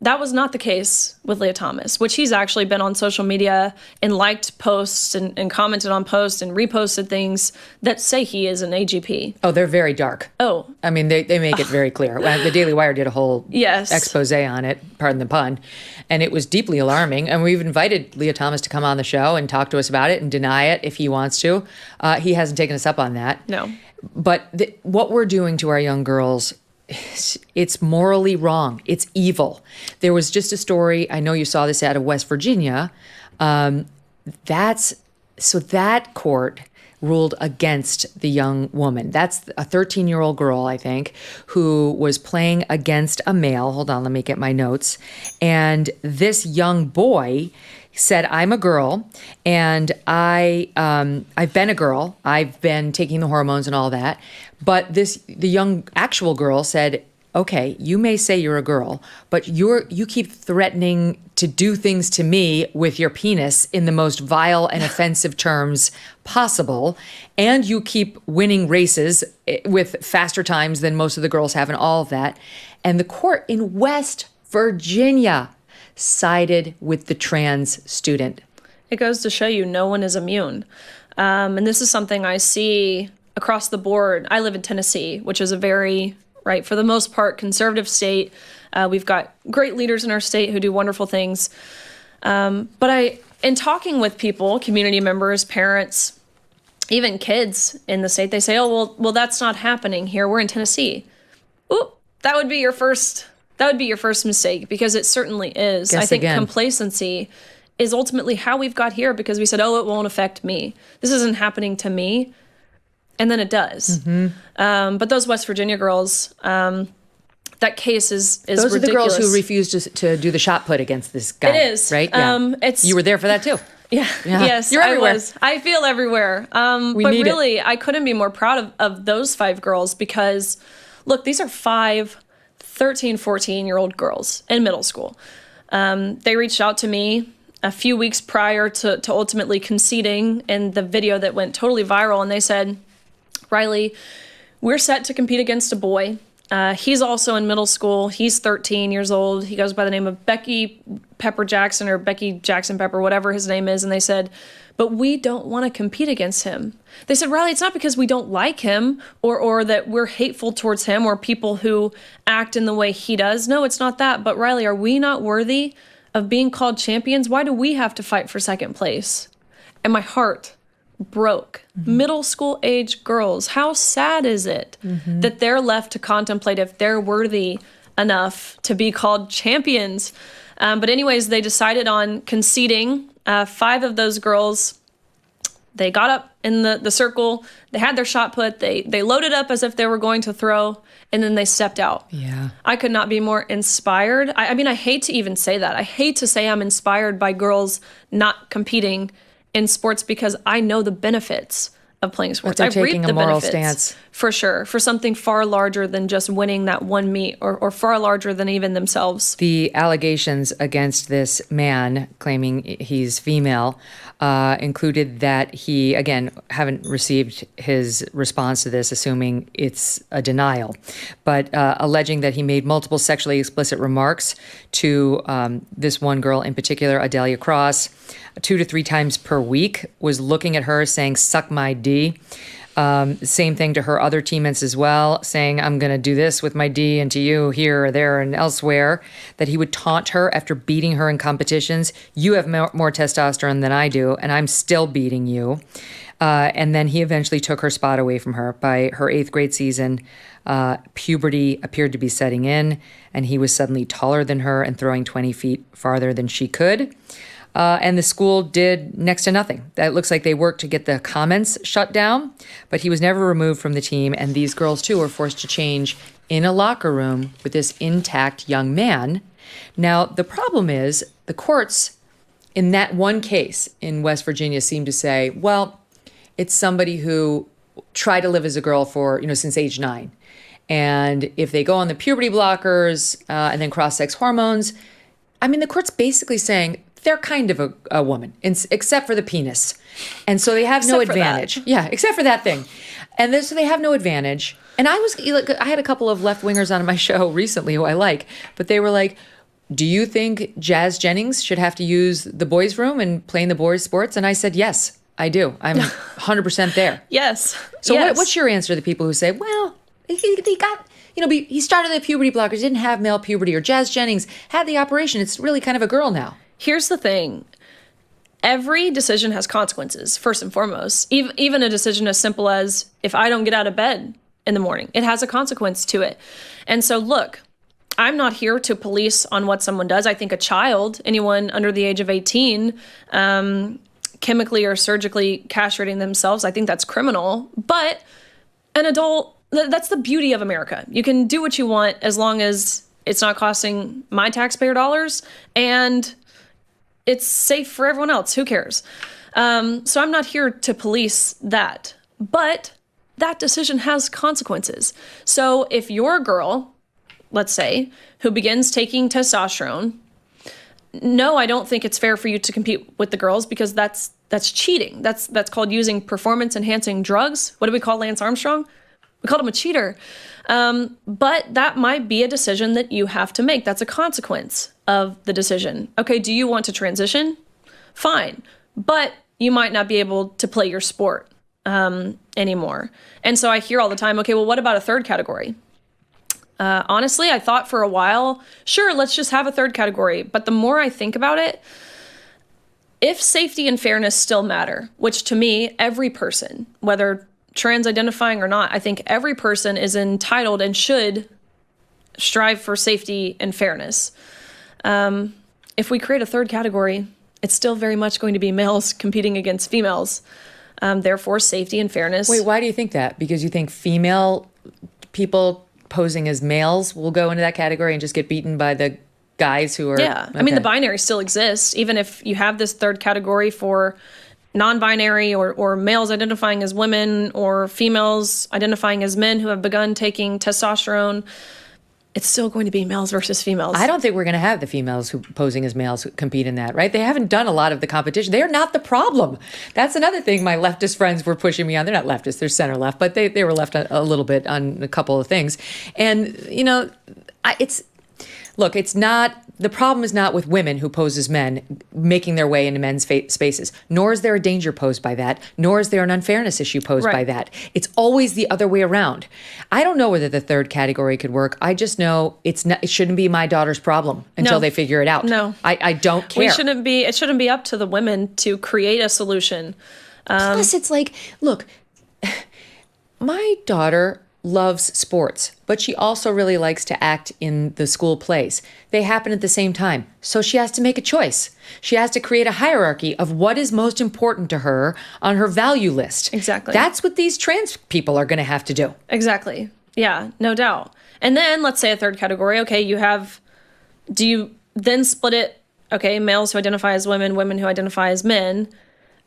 That was not the case with Lia Thomas, which he's actually been on social media and liked posts and commented on posts and reposted things that say he is an AGP. Oh, they're very dark. Oh. I mean, they make it very clear. The Daily Wire did a whole expose on it, pardon the pun, and it was deeply alarming. And we've invited Lia Thomas to come on the show and talk to us about it and deny it if he wants to. He hasn't taken us up on that. No. But what we're doing to our young girls, it's morally wrong. It's evil. There was just a story, I know you saw this out of West Virginia. That court ruled against the young woman. That's a 13-year-old girl, I think, who was playing against a male. Hold on, let me get my notes. And this young boy said, I'm a girl, and I've been a girl. I've been taking the hormones and all that. But the young actual girl said, okay, you may say you're a girl, but you keep threatening to do things to me with your penis in the most vile and offensive terms possible, and you keep winning races with faster times than most of the girls have and all of that. And the court in West Virginia sided with the trans student. It goes to show you no one is immune. And this is something I see across the board. I live in Tennessee, which is a very, for the most part, conservative state. We've got great leaders in our state who do wonderful things. But in talking with people, community members, parents, even kids in the state, they say, oh, well, that's not happening here. We're in Tennessee. Ooh, that would be your first mistake, because it certainly is. I think complacency is ultimately how we've got here, because we said, oh, it won't affect me. This isn't happening to me. And then it does. Mm-hmm. But those West Virginia girls, that case is those ridiculous. Those are the girls who refused to do the shot put against this guy. It is. Right? Yeah. You were there for that too. Yeah. Yes, you're everywhere. I was. I feel everywhere. But really, I couldn't be more proud of those 5 girls, because, look, these are 5 13, 14-year-old girls in middle school. They reached out to me a few weeks prior to ultimately conceding in the video that went totally viral, and they said, Riley, we're set to compete against a boy. He's also in middle school. He's 13 years old. He goes by the name of Becky Pepper Jackson, or Becky Jackson Pepper, whatever his name is. And they said, but we don't want to compete against him. They said, Riley, it's not because we don't like him or that we're hateful towards him or people who act in the way he does. No, it's not that. But Riley, are we not worthy of being called champions? Why do we have to fight for second place? And my heart broke. Mm-hmm. Middle school age girls. How sad is it that they're left to contemplate if they're worthy enough to be called champions? But anyways, they decided on conceding. 5 of those girls, they got up in the circle. They had their shot put. They loaded up as if they were going to throw, and then they stepped out. Yeah. I could not be more inspired. I mean, I hate to even say that. I hate to say I'm inspired by girls not competing in sports, because I know the benefits of playing sports. I've reaped the benefits, stance. For sure, for something far larger than just winning that one meet, or far larger than even themselves. The allegations against this man claiming he's female included that he, again, haven't received his response to this, assuming it's a denial, but alleging that he made multiple sexually explicit remarks to this one girl in particular, Adelia Cross, 2 to 3 times per week, was looking at her saying, suck my D. Same thing to her other teammates as well, saying, I'm going to do this with my D and to you here or there and elsewhere, that he would taunt her after beating her in competitions. You have more testosterone than I do, and I'm still beating you. And then he eventually took her spot away from her. By her 8th grade season, puberty appeared to be setting in, and he was suddenly taller than her and throwing 20 feet farther than she could. And the school did next to nothing. It looks like they worked to get the comments shut down, but he was never removed from the team. And these girls, too, were forced to change in a locker room with this intact young man. Now, the problem is the courts in that one case in West Virginia seem to say, well, it's somebody who tried to live as a girl for, since age 9. And if they go on the puberty blockers and then cross-sex hormones, I mean, the court's basically saying they're kind of a woman, except for the penis. And so they have no advantage. Yeah, except for that thing. And so they have no advantage. And I had a couple of left-wingers on my show recently who I like, but they were like, do you think Jazz Jennings should have to use the boys' room and play in the boys' sports? And I said, yes, I do. I'm 100% there. Yes. So what's your answer to the people who say, well, he got... he started the puberty blockers, didn't have male puberty, or Jazz Jennings had the operation. It's really kind of a girl now. Here's the thing. Every decision has consequences, first and foremost. Even a decision as simple as, if I don't get out of bed in the morning, it has a consequence to it. And so, look, I'm not here to police on what someone does. I think a child, anyone under the age of 18, chemically or surgically castrating themselves. I think that's criminal. But an adult, that's the beauty of America. You can do what you want as long as it's not costing my taxpayer dollars and it's safe for everyone else. Who cares? So I'm not here to police that. But that decision has consequences. So if you're a girl, let's say, who begins taking testosterone, no, I don't think it's fair for you to compete with the girls because that's cheating. That's called using performance-enhancing drugs. What do we call Lance Armstrong? We called him a cheater. But that might be a decision that you have to make. That's a consequence of the decision. Okay, do you want to transition? Fine. But you might not be able to play your sport anymore. And so I hear all the time, okay, well, what about a third category? Honestly, I thought for a while, sure, let's just have a third category. But the more I think about it, if safety and fairness still matter, which to me, every person, whether trans identifying or not, I think every person is entitled and should strive for safety and fairness. If we create a third category, it's still very much going to be males competing against females. Therefore, safety and fairness. Wait, why do you think that? Because you think female people posing as males will go into that category and just get beaten by the guys who are... Yeah. Okay. I mean, the binary still exists. Even if you have this third category for non-binary or males identifying as women or females identifying as men who have begun taking testosterone, it's still going to be males versus females. I don't think we're going to have the females who posing as males who compete in that, right? They haven't done a lot of the competition. They're not the problem. That's another thing my leftist friends were pushing me on. They're not leftists, they're center left, but they were left a little bit on a couple of things. And, you know, it's not, the problem is not with women who pose as men making their way into men's spaces, nor is there a danger posed by that, nor is there an unfairness issue posed by that. It's always the other way around. I don't know whether the third category could work. I just know it shouldn't be my daughter's problem until they figure it out. No. I don't care. It shouldn't be up to the women to create a solution. Plus, it's like, look, my daughter loves sports, but she also really likes to act in the school plays. They happen at the same time. So she has to make a choice. She has to create a hierarchy of what is most important to her on her value list. Exactly. That's what these trans people are going to have to do. Exactly. Yeah, no doubt. And then let's say a third category. Okay, do you then split it? Okay, males who identify as women, women who identify as men.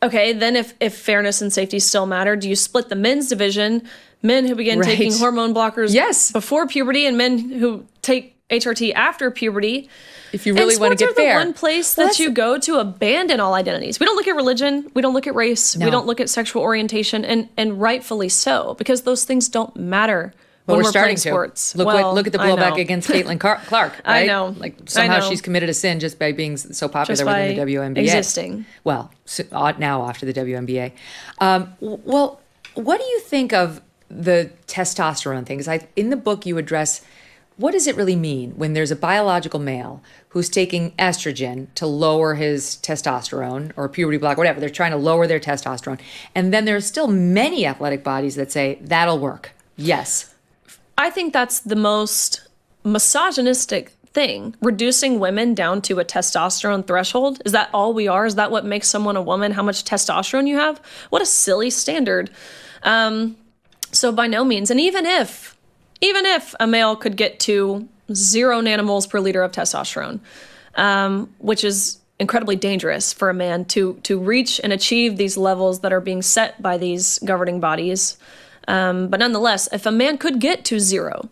Okay, then if fairness and safety still matter, do you split the men's division? Men who begin taking hormone blockers before puberty and men who take HRT after puberty. If you really want to get fair. Sports are the one place that you go to abandon all identities. We don't look at religion. We don't look at race. No. We don't look at sexual orientation, and rightfully so, because those things don't matter when we're playing sports. Look at the blowback against Caitlin Clark, right? I know. Like somehow she's committed a sin just by being so popular within the WNBA. Existing. Well, now after the WNBA. Well, what do you think of the testosterone thing? Because in the book you address, what does it really mean when there's a biological male who's taking estrogen to lower his testosterone or puberty block, whatever, they're trying to lower their testosterone, and then there's still many athletic bodies that say that'll work. Yes. I think that's the most misogynistic thing, reducing women down to a testosterone threshold. Is that all we are? Is that what makes someone a woman, how much testosterone you have? What a silly standard. So by no means, and even if a male could get to 0 nanomoles per liter of testosterone, which is incredibly dangerous for a man to reach and achieve these levels that are being set by these governing bodies. But nonetheless, if a man could get to 0,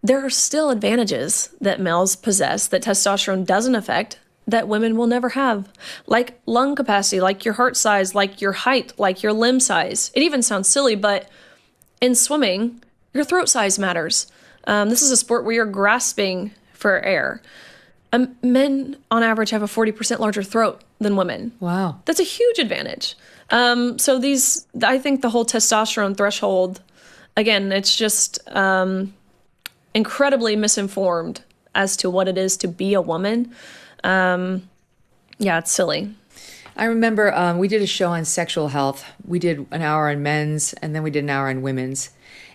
there are still advantages that males possess that testosterone doesn't affect that women will never have, like lung capacity, like your heart size, like your height, like your limb size. It even sounds silly, but in swimming, your throat size matters. This is a sport where you're grasping for air. Men, on average, have a 40% larger throat than women. Wow. That's a huge advantage. So I think the whole testosterone threshold, again, it's just incredibly misinformed as to what it is to be a woman. It's silly. I remember we did a show on sexual health. We did an hour on men's, and then we did an hour on women's.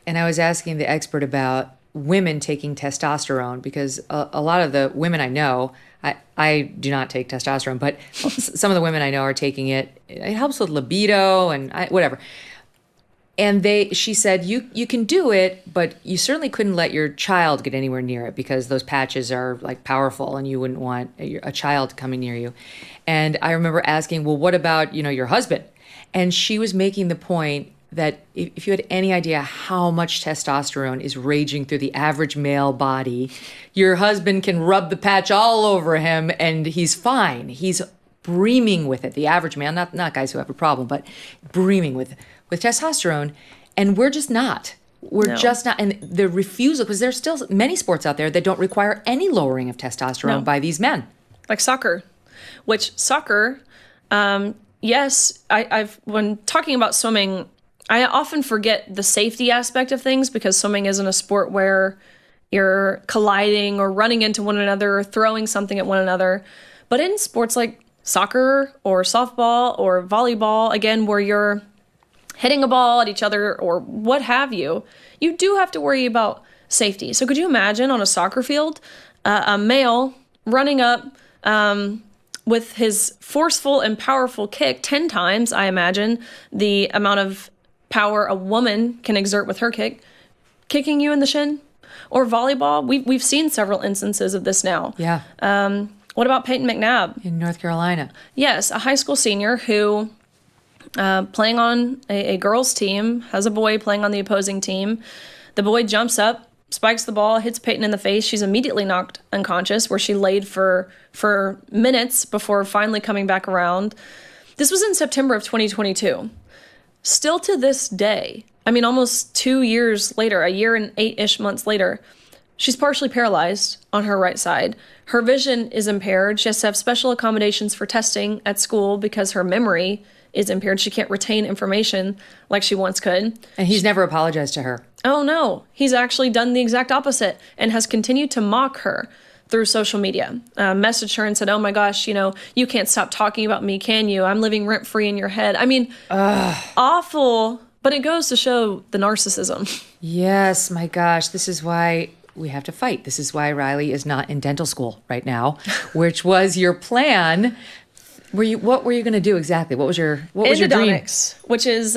And I was asking the expert about women taking testosterone, because a lot of the women I know, I do not take testosterone, but some of the women I know are taking it. It helps with libido and whatever. And she said, you can do it, but you certainly couldn't let your child get anywhere near it because those patches are like powerful and you wouldn't want a child coming near you. And I remember asking, well, what about, your husband? And she was making the point that if you had any idea how much testosterone is raging through the average male body, your husband can rub the patch all over him and he's fine. He's brimming with it. The average man, not guys who have a problem, but brimming with testosterone. And we're just not. We're just not. And the refusal, because there's still many sports out there that don't require any lowering of testosterone by these men. Like soccer, yes, I've when talking about swimming, I often forget the safety aspect of things because swimming isn't a sport where you're colliding or running into one another or throwing something at one another. But in sports like soccer or softball or volleyball, again, where you're hitting a ball at each other or what have you, you do have to worry about safety. So could you imagine on a soccer field, a male running up with his forceful and powerful kick 10 times, I imagine, the amount of power a woman can exert with her kick, kicking you in the shin? Or volleyball, we've seen several instances of this now. Yeah. What about Peyton McNabb? In North Carolina. Yes, a high school senior who, playing on a girls' team, has a boy playing on the opposing team. The boy jumps up, spikes the ball, hits Peyton in the face. She's immediately knocked unconscious, where she laid for minutes before finally coming back around. This was in September of 2022. Still to this day, I mean, almost 2 years later, a year and 8-ish months later, she's partially paralyzed on her right side. Her vision is impaired. She has to have special accommodations for testing at school because her memory is impaired. She can't retain information like she once could. And he's never apologized to her. Oh, no. He's actually done the exact opposite and has continued to mock her through social media. Messaged her and said, oh my gosh, you can't stop talking about me, can you? I'm living rent-free in your head. I mean, awful, but it goes to show the narcissism. Yes, my gosh, this is why we have to fight. This is why Riley is not in dental school right now, which was your plan. What were you going to do exactly? What was your dream? Which is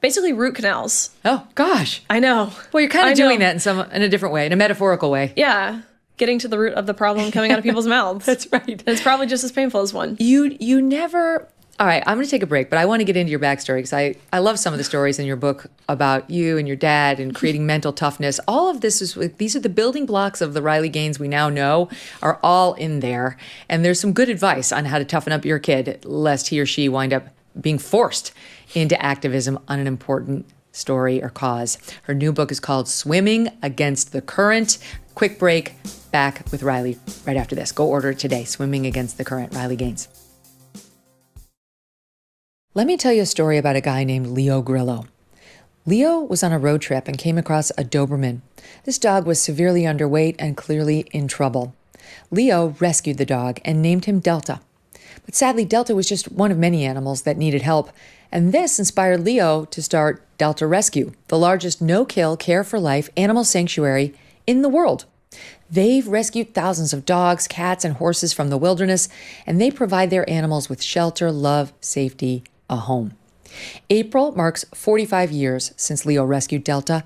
basically root canals. Oh gosh, I know. Well, you're kind of doing that in a different way, in a metaphorical way. Yeah, getting to the root of the problem coming out of people's mouths. That's right. It's probably just as painful as one. You never. All right, I'm going to take a break, but I want to get into your backstory because I love some of the stories in your book about you and your dad and creating mental toughness. All of this these are the building blocks of the Riley Gaines we now know are all in there. And there's some good advice on how to toughen up your kid, lest he or she wind up being forced into activism on an important story or cause. Her new book is called Swimming Against the Current. Quick break, back with Riley right after this. Go order it today, Swimming Against the Current, Riley Gaines. Let me tell you a story about a guy named Leo Grillo. Leo was on a road trip and came across a Doberman. This dog was severely underweight and clearly in trouble. Leo rescued the dog and named him Delta. But sadly, Delta was just one of many animals that needed help, and this inspired Leo to start Delta Rescue, the largest no-kill, care-for-life animal sanctuary in the world. They've rescued thousands of dogs, cats, and horses from the wilderness, and they provide their animals with shelter, love, safety, a home. April marks 45 years since Leo rescued Delta.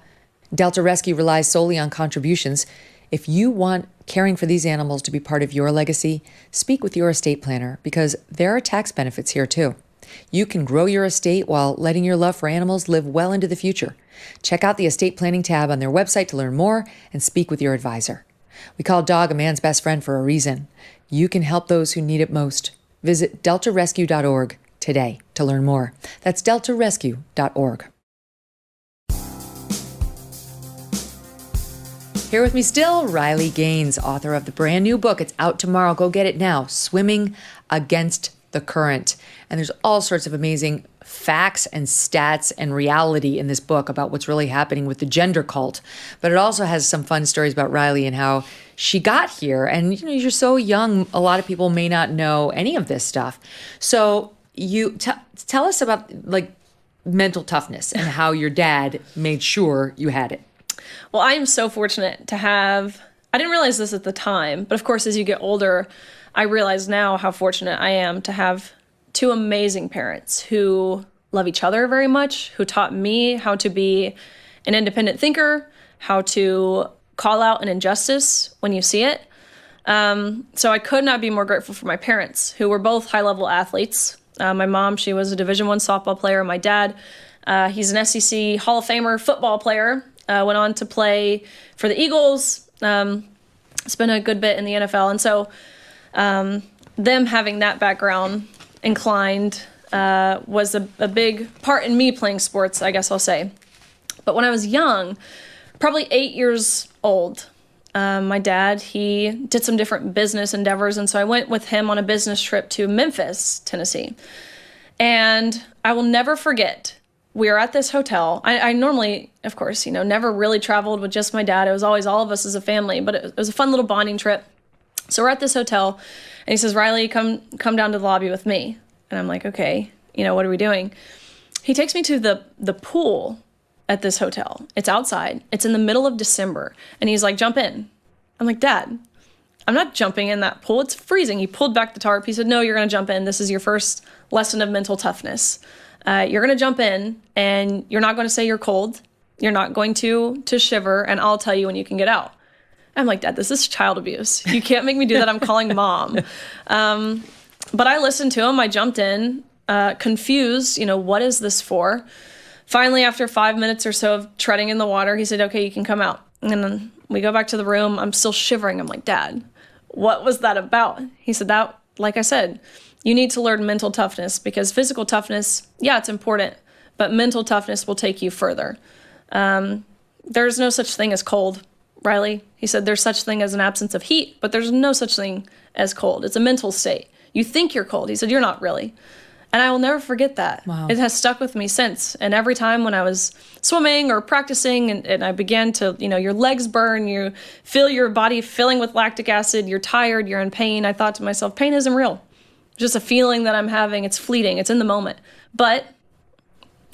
Delta Rescue relies solely on contributions. If you want caring for these animals to be part of your legacy, speak with your estate planner because there are tax benefits here too. You can grow your estate while letting your love for animals live well into the future. Check out the estate planning tab on their website to learn more and speak with your advisor. We call dog a man's best friend for a reason. You can help those who need it most. Visit deltarescue.org today to learn more. That's deltarescue.org. Here with me still, Riley Gaines, author of the brand new book. It's out tomorrow. Go get it now. Swimming Against the Current. And there's all sorts of amazing facts and stats and reality in this book about what's really happening with the gender cult. But it also has some fun stories about Riley and how she got here. And you're so young, a lot of people may not know any of this stuff. So you tell us about mental toughness and how your dad made sure you had it. Well, I am so fortunate to have I didn't realize this at the time, but of course, as you get older, I realize now how fortunate I am to have two amazing parents who love each other very much, who taught me how to be an independent thinker, how to call out an injustice when you see it. So I could not be more grateful for my parents, who were both high-level athletes. My mom, she was a Division I softball player. My dad, he's an SEC Hall of Famer football player, went on to play for the Eagles, spent a good bit in the NFL. And so them having that background inclined was a big part in me playing sports, I guess I'll say. But when I was young, probably 8 years old, my dad, he did some different business endeavors, and so I went with him on a business trip to Memphis, Tennessee. And I will never forget, we were at this hotel. I normally, of course, never really traveled with just my dad. It was always all of us as a family, but it was a fun little bonding trip. So we're at this hotel, and he says, Riley, come down to the lobby with me. And I'm like, okay, what are we doing? He takes me to the pool at this hotel. It's outside. It's in the middle of December. And he's like, jump in. I'm like, Dad, I'm not jumping in that pool. It's freezing. He pulled back the tarp. He said, no, you're going to jump in. This is your first lesson of mental toughness. You're going to jump in, and you're not going to say you're cold. You're not going to shiver, and I'll tell you when you can get out. I'm like, Dad, this is child abuse. You can't make me do that. I'm calling Mom. But I listened to him. I jumped in, confused. What is this for? Finally, after 5 minutes or so of treading in the water, he said, okay, you can come out. And then we go back to the room. I'm still shivering. I'm like, Dad, what was that about? He said, that, like I said, you need to learn mental toughness, because physical toughness, yeah, it's important, but mental toughness will take you further. There's no such thing as cold, Riley. He said, there's such thing as an absence of heat, but there's no such thing as cold. It's a mental state. You think you're cold. He said, you're not really. And I will never forget that. Wow. It has stuck with me since. And every time when I was swimming or practicing and I began to, your legs burn, you feel your body filling with lactic acid, you're tired, you're in pain, I thought to myself, pain isn't real. It's just a feeling that I'm having. It's fleeting. It's in the moment. But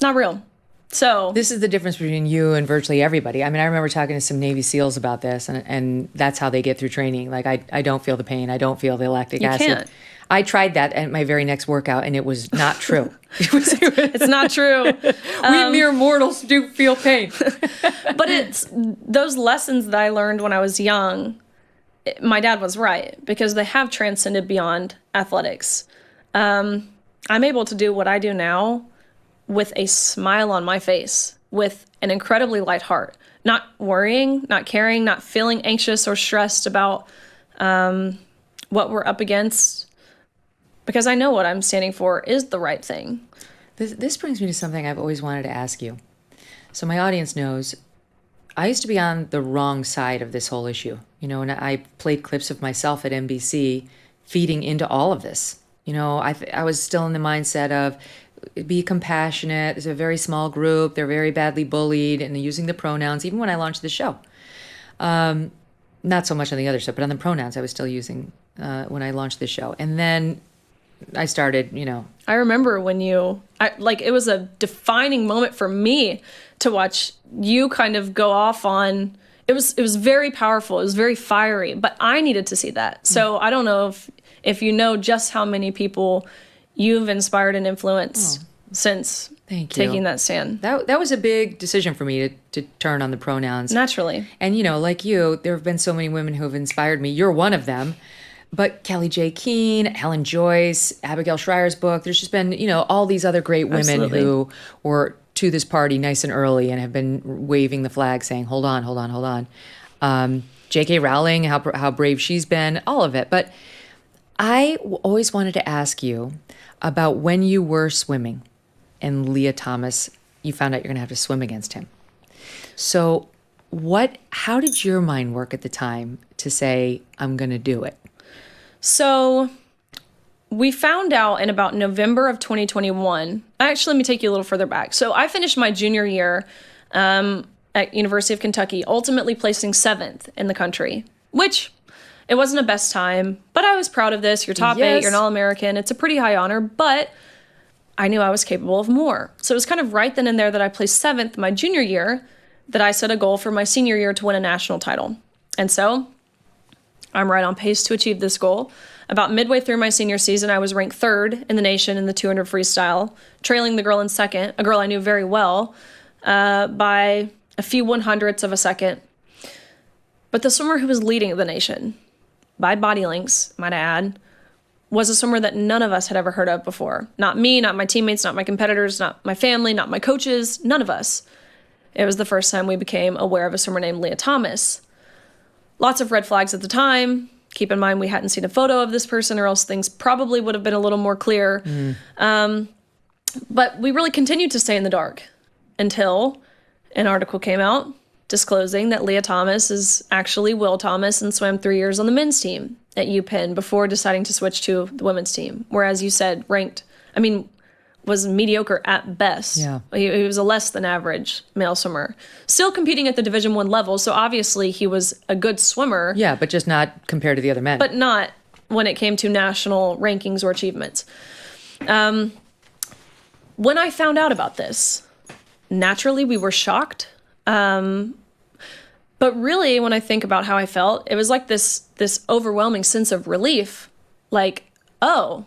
not real. So this is the difference between you and virtually everybody. I mean, I remember talking to some Navy SEALs about this, and that's how they get through training. Like, I don't feel the pain. I don't feel the lactic acid. You can't. I tried that at my very next workout, and it was not true. It's not true. We mere mortals do feel pain. But it's those lessons that I learned when I was young. My dad was right, because they have transcended beyond athletics. I'm able to do what I do now with a smile on my face, with an incredibly light heart, not worrying, not caring, not feeling anxious or stressed about what we're up against, because I know what I'm standing for is the right thing. This brings me to something I've always wanted to ask you. So my audience knows I used to be on the wrong side of this whole issue, and I played clips of myself at NBC feeding into all of this. I was still in the mindset of be compassionate. There's a very small group. They're very badly bullied, and using the pronouns, even when I launched the show. Not so much on the other stuff, but on the pronouns I was still using when I launched the show. And then I started, I remember when it was a defining moment for me to watch you kind of go off on, it was very powerful. It was very fiery, but I needed to see that. So I don't know if you know just how many people you've inspired and influenced since taking that stand. That was a big decision for me to turn on the pronouns. Naturally. And, like you, there have been so many women who have inspired me. You're one of them. But Kelly J. Keene, Helen Joyce, Abigail Shrier's book, there's just been, all these other great women who were to this party nice and early and have been waving the flag saying, hold on, hold on, hold on. J.K. Rowling, how brave she's been, all of it. But I always wanted to ask you about when you were swimming and Lia Thomas, you found out you're going to have to swim against him. So how did your mind work at the time to say, I'm going to do it? So we found out in about November of 2021. Actually, let me take you a little further back. So I finished my junior year at University of Kentucky, ultimately placing 7th in the country, which it wasn't a best time, but I was proud of this. You're top 8, you're an All-American. It's a pretty high honor, but I knew I was capable of more. So it was kind of right then and there that I placed 7th my junior year that I set a goal for my senior year to win a national title. And so I'm right on pace to achieve this goal. About midway through my senior season, I was ranked 3rd in the nation in the 200 freestyle, trailing the girl in 2nd, a girl I knew very well, by a few 100ths of a second. But the swimmer who was leading the nation, by body lengths, might I add, was a swimmer that none of us had ever heard of before. Not me, not my teammates, not my competitors, not my family, not my coaches, none of us. It was the first time we became aware of a swimmer named Lia Thomas. Lots of red flags at the time. Keep in mind we hadn't seen a photo of this person, or else things probably would have been a little more clear. But we really continued to stay in the dark until an article came out disclosing that Lia Thomas is actually Will Thomas and swam 3 years on the men's team at UPenn before deciding to switch to the women's team. Whereas you said was mediocre at best. Yeah. He was a less than average male swimmer. Still competing at the Division I level, so obviously he was a good swimmer. Yeah, but just not compared to the other men. But not when it came to national rankings or achievements. When I found out about this, naturally we were shocked. But really, when I think about how I felt, it was like this overwhelming sense of relief. Like, oh,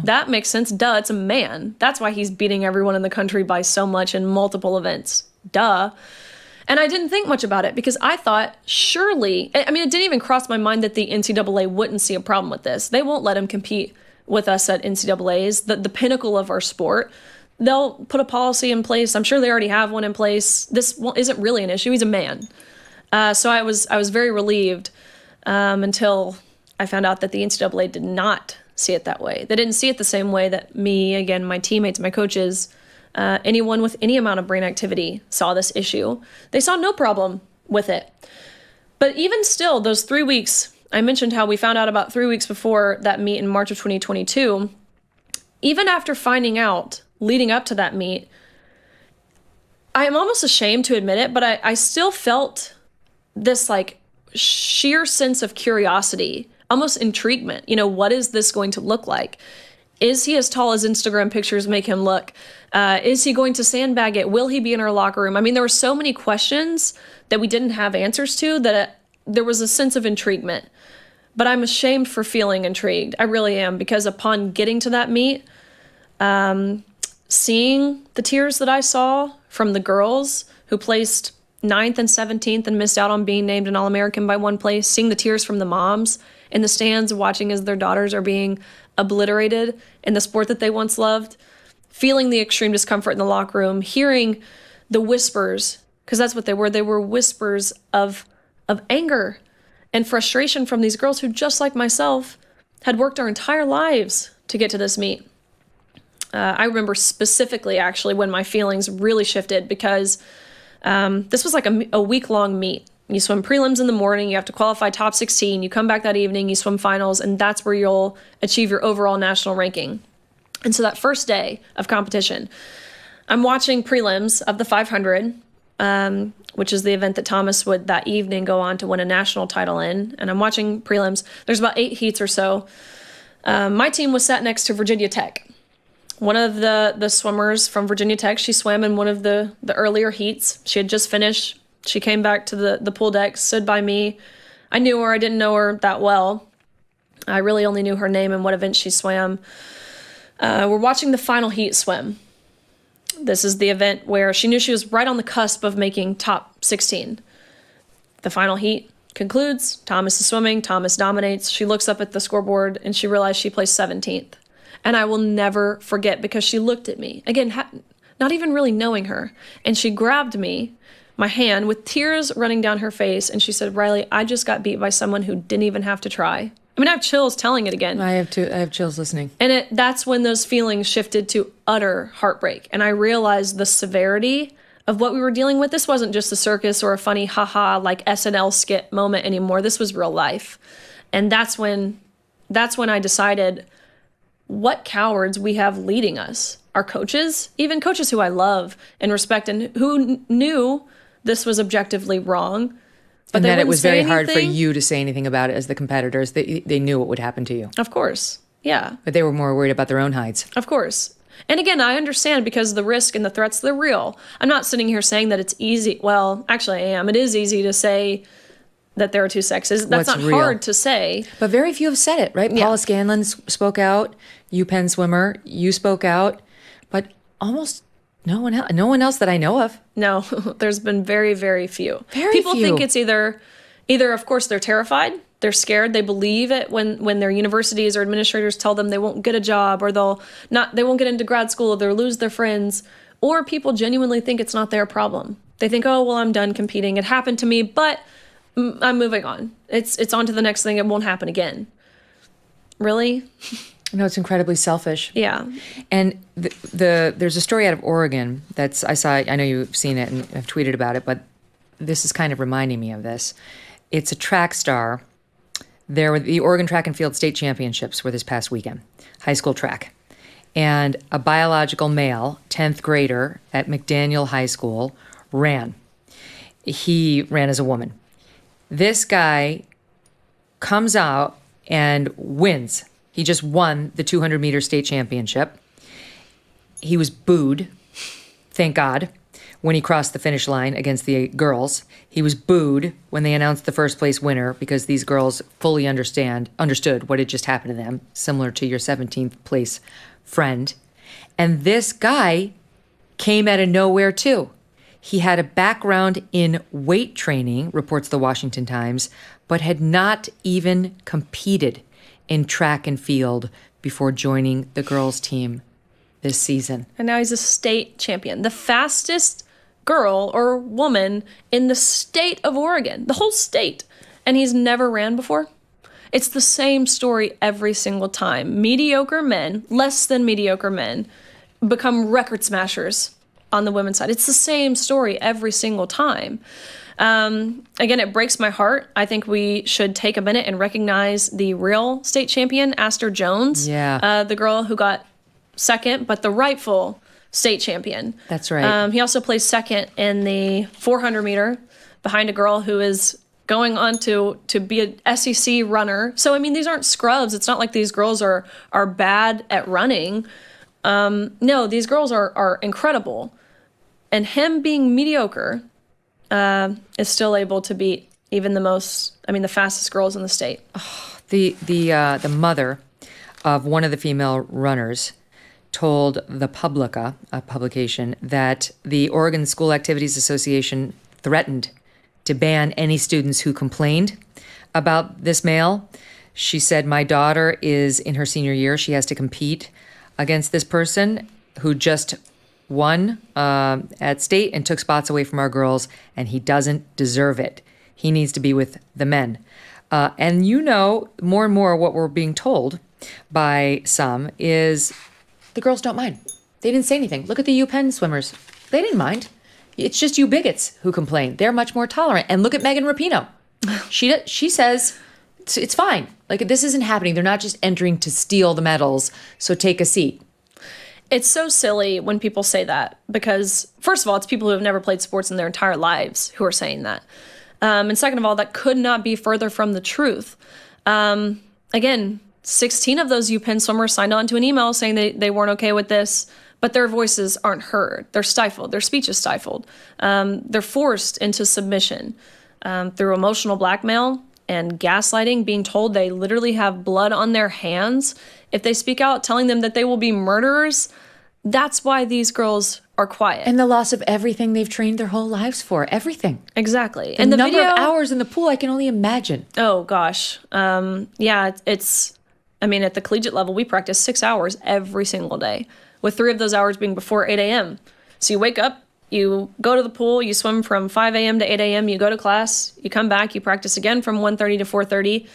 that makes sense. Duh, it's a man. That's why he's beating everyone in the country by so much in multiple events. Duh. And I didn't think much about it because I thought, surely, it didn't even cross my mind that the NCAA wouldn't see a problem with this. They won't let him compete with us at NCAAs, the pinnacle of our sport. They'll put a policy in place. I'm sure they already have one in place. This isn't really an issue. He's a man. So I was very relieved until I found out that the NCAA did not see it that way. They didn't see it the same way that me, again, my teammates, my coaches, anyone with any amount of brain activity saw this issue. They saw no problem with it. But even still, those 3 weeks, I mentioned how we found out about 3 weeks before that meet in March of 2022. Even after finding out, leading up to that meet, I am almost ashamed to admit it, but I still felt this like sheer sense of curiosity, almost intriguement. What is this going to look like? Is he as tall as Instagram pictures make him look? Is he going to sandbag it? Will he be in our locker room? There were so many questions that we didn't have answers to that there was a sense of intriguement. But I'm ashamed for feeling intrigued. I really am, because upon getting to that meet, seeing the tears that I saw from the girls who placed 9th and 17th and missed out on being named an All-American by one place, seeing the tears from the moms in the stands watching as their daughters are being obliterated in the sport that they once loved, feeling the extreme discomfort in the locker room, hearing the whispers, because that's what they were whispers of anger and frustration from these girls who, just like myself, had worked our entire lives to get to this meet. I remember specifically, actually, when my feelings really shifted, because this was like a week-long meet. You swim prelims in the morning, you have to qualify top 16, you come back that evening, you swim finals, and that's where you'll achieve your overall national ranking. And so that first day of competition, I'm watching prelims of the 500, which is the event that Thomas would that evening go on to win a national title in. And I'm watching prelims. There's about 8 heats or so. My team was sat next to Virginia Tech. One of the swimmers from Virginia Tech, she swam in one of the earlier heats. She had just finished. She came back to the pool deck, stood by me. I knew her. I didn't know her that well. I really only knew her name and what event she swam. We're watching the final heat swim. This is the event where she knew she was right on the cusp of making top 16. The final heat concludes. Thomas is swimming. Thomas dominates. She looks up at the scoreboard and she realized she placed 17th. And I will never forget, because she looked at me, again, not even really knowing her, and she grabbed me, my hand, with tears running down her face, and she said, "Riley, I just got beat by someone who didn't even have to try." I have chills telling it again. I have chills listening. And that's when those feelings shifted to utter heartbreak. And I realized the severity of what we were dealing with. This wasn't just a circus or a funny haha like SNL skit moment anymore. This was real life. And that's when I decided what cowards we have leading us. Our coaches, even coaches who I love and respect and who knew this was objectively wrong. But and that it was very hard for you to say anything about it as the competitors. They knew what would happen to you. Of course. Yeah. But they were more worried about their own hides. Of course. And again, I understand, because the risk and the threats, they're real. I'm not sitting here saying that it's easy. Well, actually I am. It is easy to say that there are two sexes. That's not hard to say. But very few have said it, right? Paula Scanlon spoke out. UPenn swimmer, you spoke out. But almost no one else that I know of. No, there's been very, very few. People think it's either, of course, they're terrified. They're scared. They believe it when their universities or administrators tell them they won't get a job or they won't get into grad school or they'll lose their friends. Or people genuinely think it's not their problem. They think, oh, well, I'm done competing. It happened to me, but I'm moving on. It's on to the next thing. It won't happen again. Really? No, it's incredibly selfish. Yeah. And there's a story out of Oregon I know you've seen it and have tweeted about it, but this is kind of reminding me of this. It's a track star. There were the Oregon Track and Field State Championships were this past weekend, high school track. And a biological male, 10th grader at McDaniel High School, ran. He ran as a woman. This guy comes out and wins. He just won the 200-meter state championship. He was booed, thank God, when he crossed the finish line against the girls. He was booed when they announced the first place winner because these girls fully understood what had just happened to them, similar to your 17th place friend. And this guy came out of nowhere too. He had a background in weight training, reports the Washington Times, but had not even competed in track and field before joining the girls' team this season. And now he's a state champion, the fastest girl or woman in the state of Oregon, the whole state. And he's never ran before. It's the same story every single time. Mediocre men, less than mediocre men, become record smashers on the women's side. It's the same story every single time. Again, it breaks my heart. I think we should take a minute and recognize the real state champion, Aster Jones. Yeah. The girl who got second, but the rightful state champion. That's right. He also placed second in the 400 meter behind a girl who is going on to be an SEC runner. So, I mean, these aren't scrubs. It's not like these girls are bad at running. No, these girls are incredible. And him being mediocre is still able to beat even the fastest girls in the state. The mother of one of the female runners told the Publica, a publication, that the Oregon School Activities Association threatened to ban any students who complained about this male. She said, my daughter is in her senior year. She has to compete against this person who just won at state and took spots away from our girls, and he doesn't deserve it. He needs to be with the men. And more and more what we're being told by some is the girls don't mind. They didn't say anything. Look at the UPenn swimmers. They didn't mind. It's just you bigots who complain. They're much more tolerant. And look at Megan Rapinoe. She says it's fine. Like, this isn't happening. They're not just entering to steal the medals, so take a seat. It's so silly when people say that because, first of all, it's people who have never played sports in their entire lives who are saying that. And second of all, that could not be further from the truth. Again, 16 of those UPenn swimmers signed on to an email saying they weren't okay with this, but their voices aren't heard. They're stifled. Their speech is stifled. They're forced into submission through emotional blackmail and gaslighting, being told they literally have blood on their hands if they speak out, telling them that they will be murderers. That's why these girls are quiet. And the loss of everything they've trained their whole lives for. Everything. Exactly. And the number of hours in the pool, I can only imagine. Oh, gosh. Yeah, it's... I mean, at the collegiate level, we practice 6 hours every single day, with 3 of those hours being before 8 a.m. So you wake up, you go to the pool, you swim from 5 a.m. to 8 a.m., you go to class, you come back, you practice again from 1:30 to 4:30,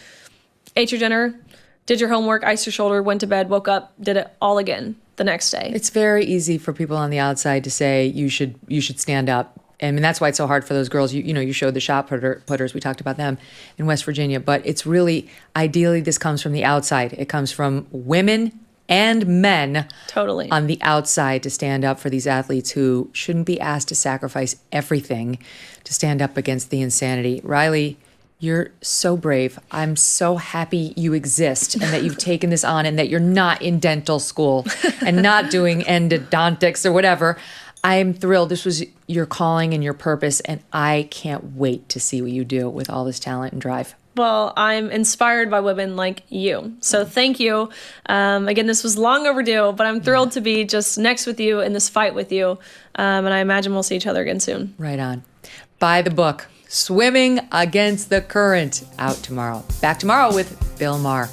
ate your dinner, did your homework, iced your shoulder, went to bed, woke up, did it all again the next day. It's very easy for people on the outside to say you should stand up. I mean, that's why it's so hard for those girls. You showed the shot putters. We talked about them in West Virginia. But it's really, ideally, this comes from the outside. It comes from women and men totally on the outside to stand up for these athletes who shouldn't be asked to sacrifice everything to stand up against the insanity. Riley, you're so brave. I'm so happy you exist and that you've taken this on and that you're not in dental school and not doing endodontics or whatever. I'm thrilled. This was your calling and your purpose, and I can't wait to see what you do with all this talent and drive. Well, I'm inspired by women like you. So thank you. Again, this was long overdue, but I'm thrilled to be just next with you in this fight with you. And I imagine we'll see each other again soon. Right on. Buy the book, Swimming Against the Current, out tomorrow. Back tomorrow with Bill Maher.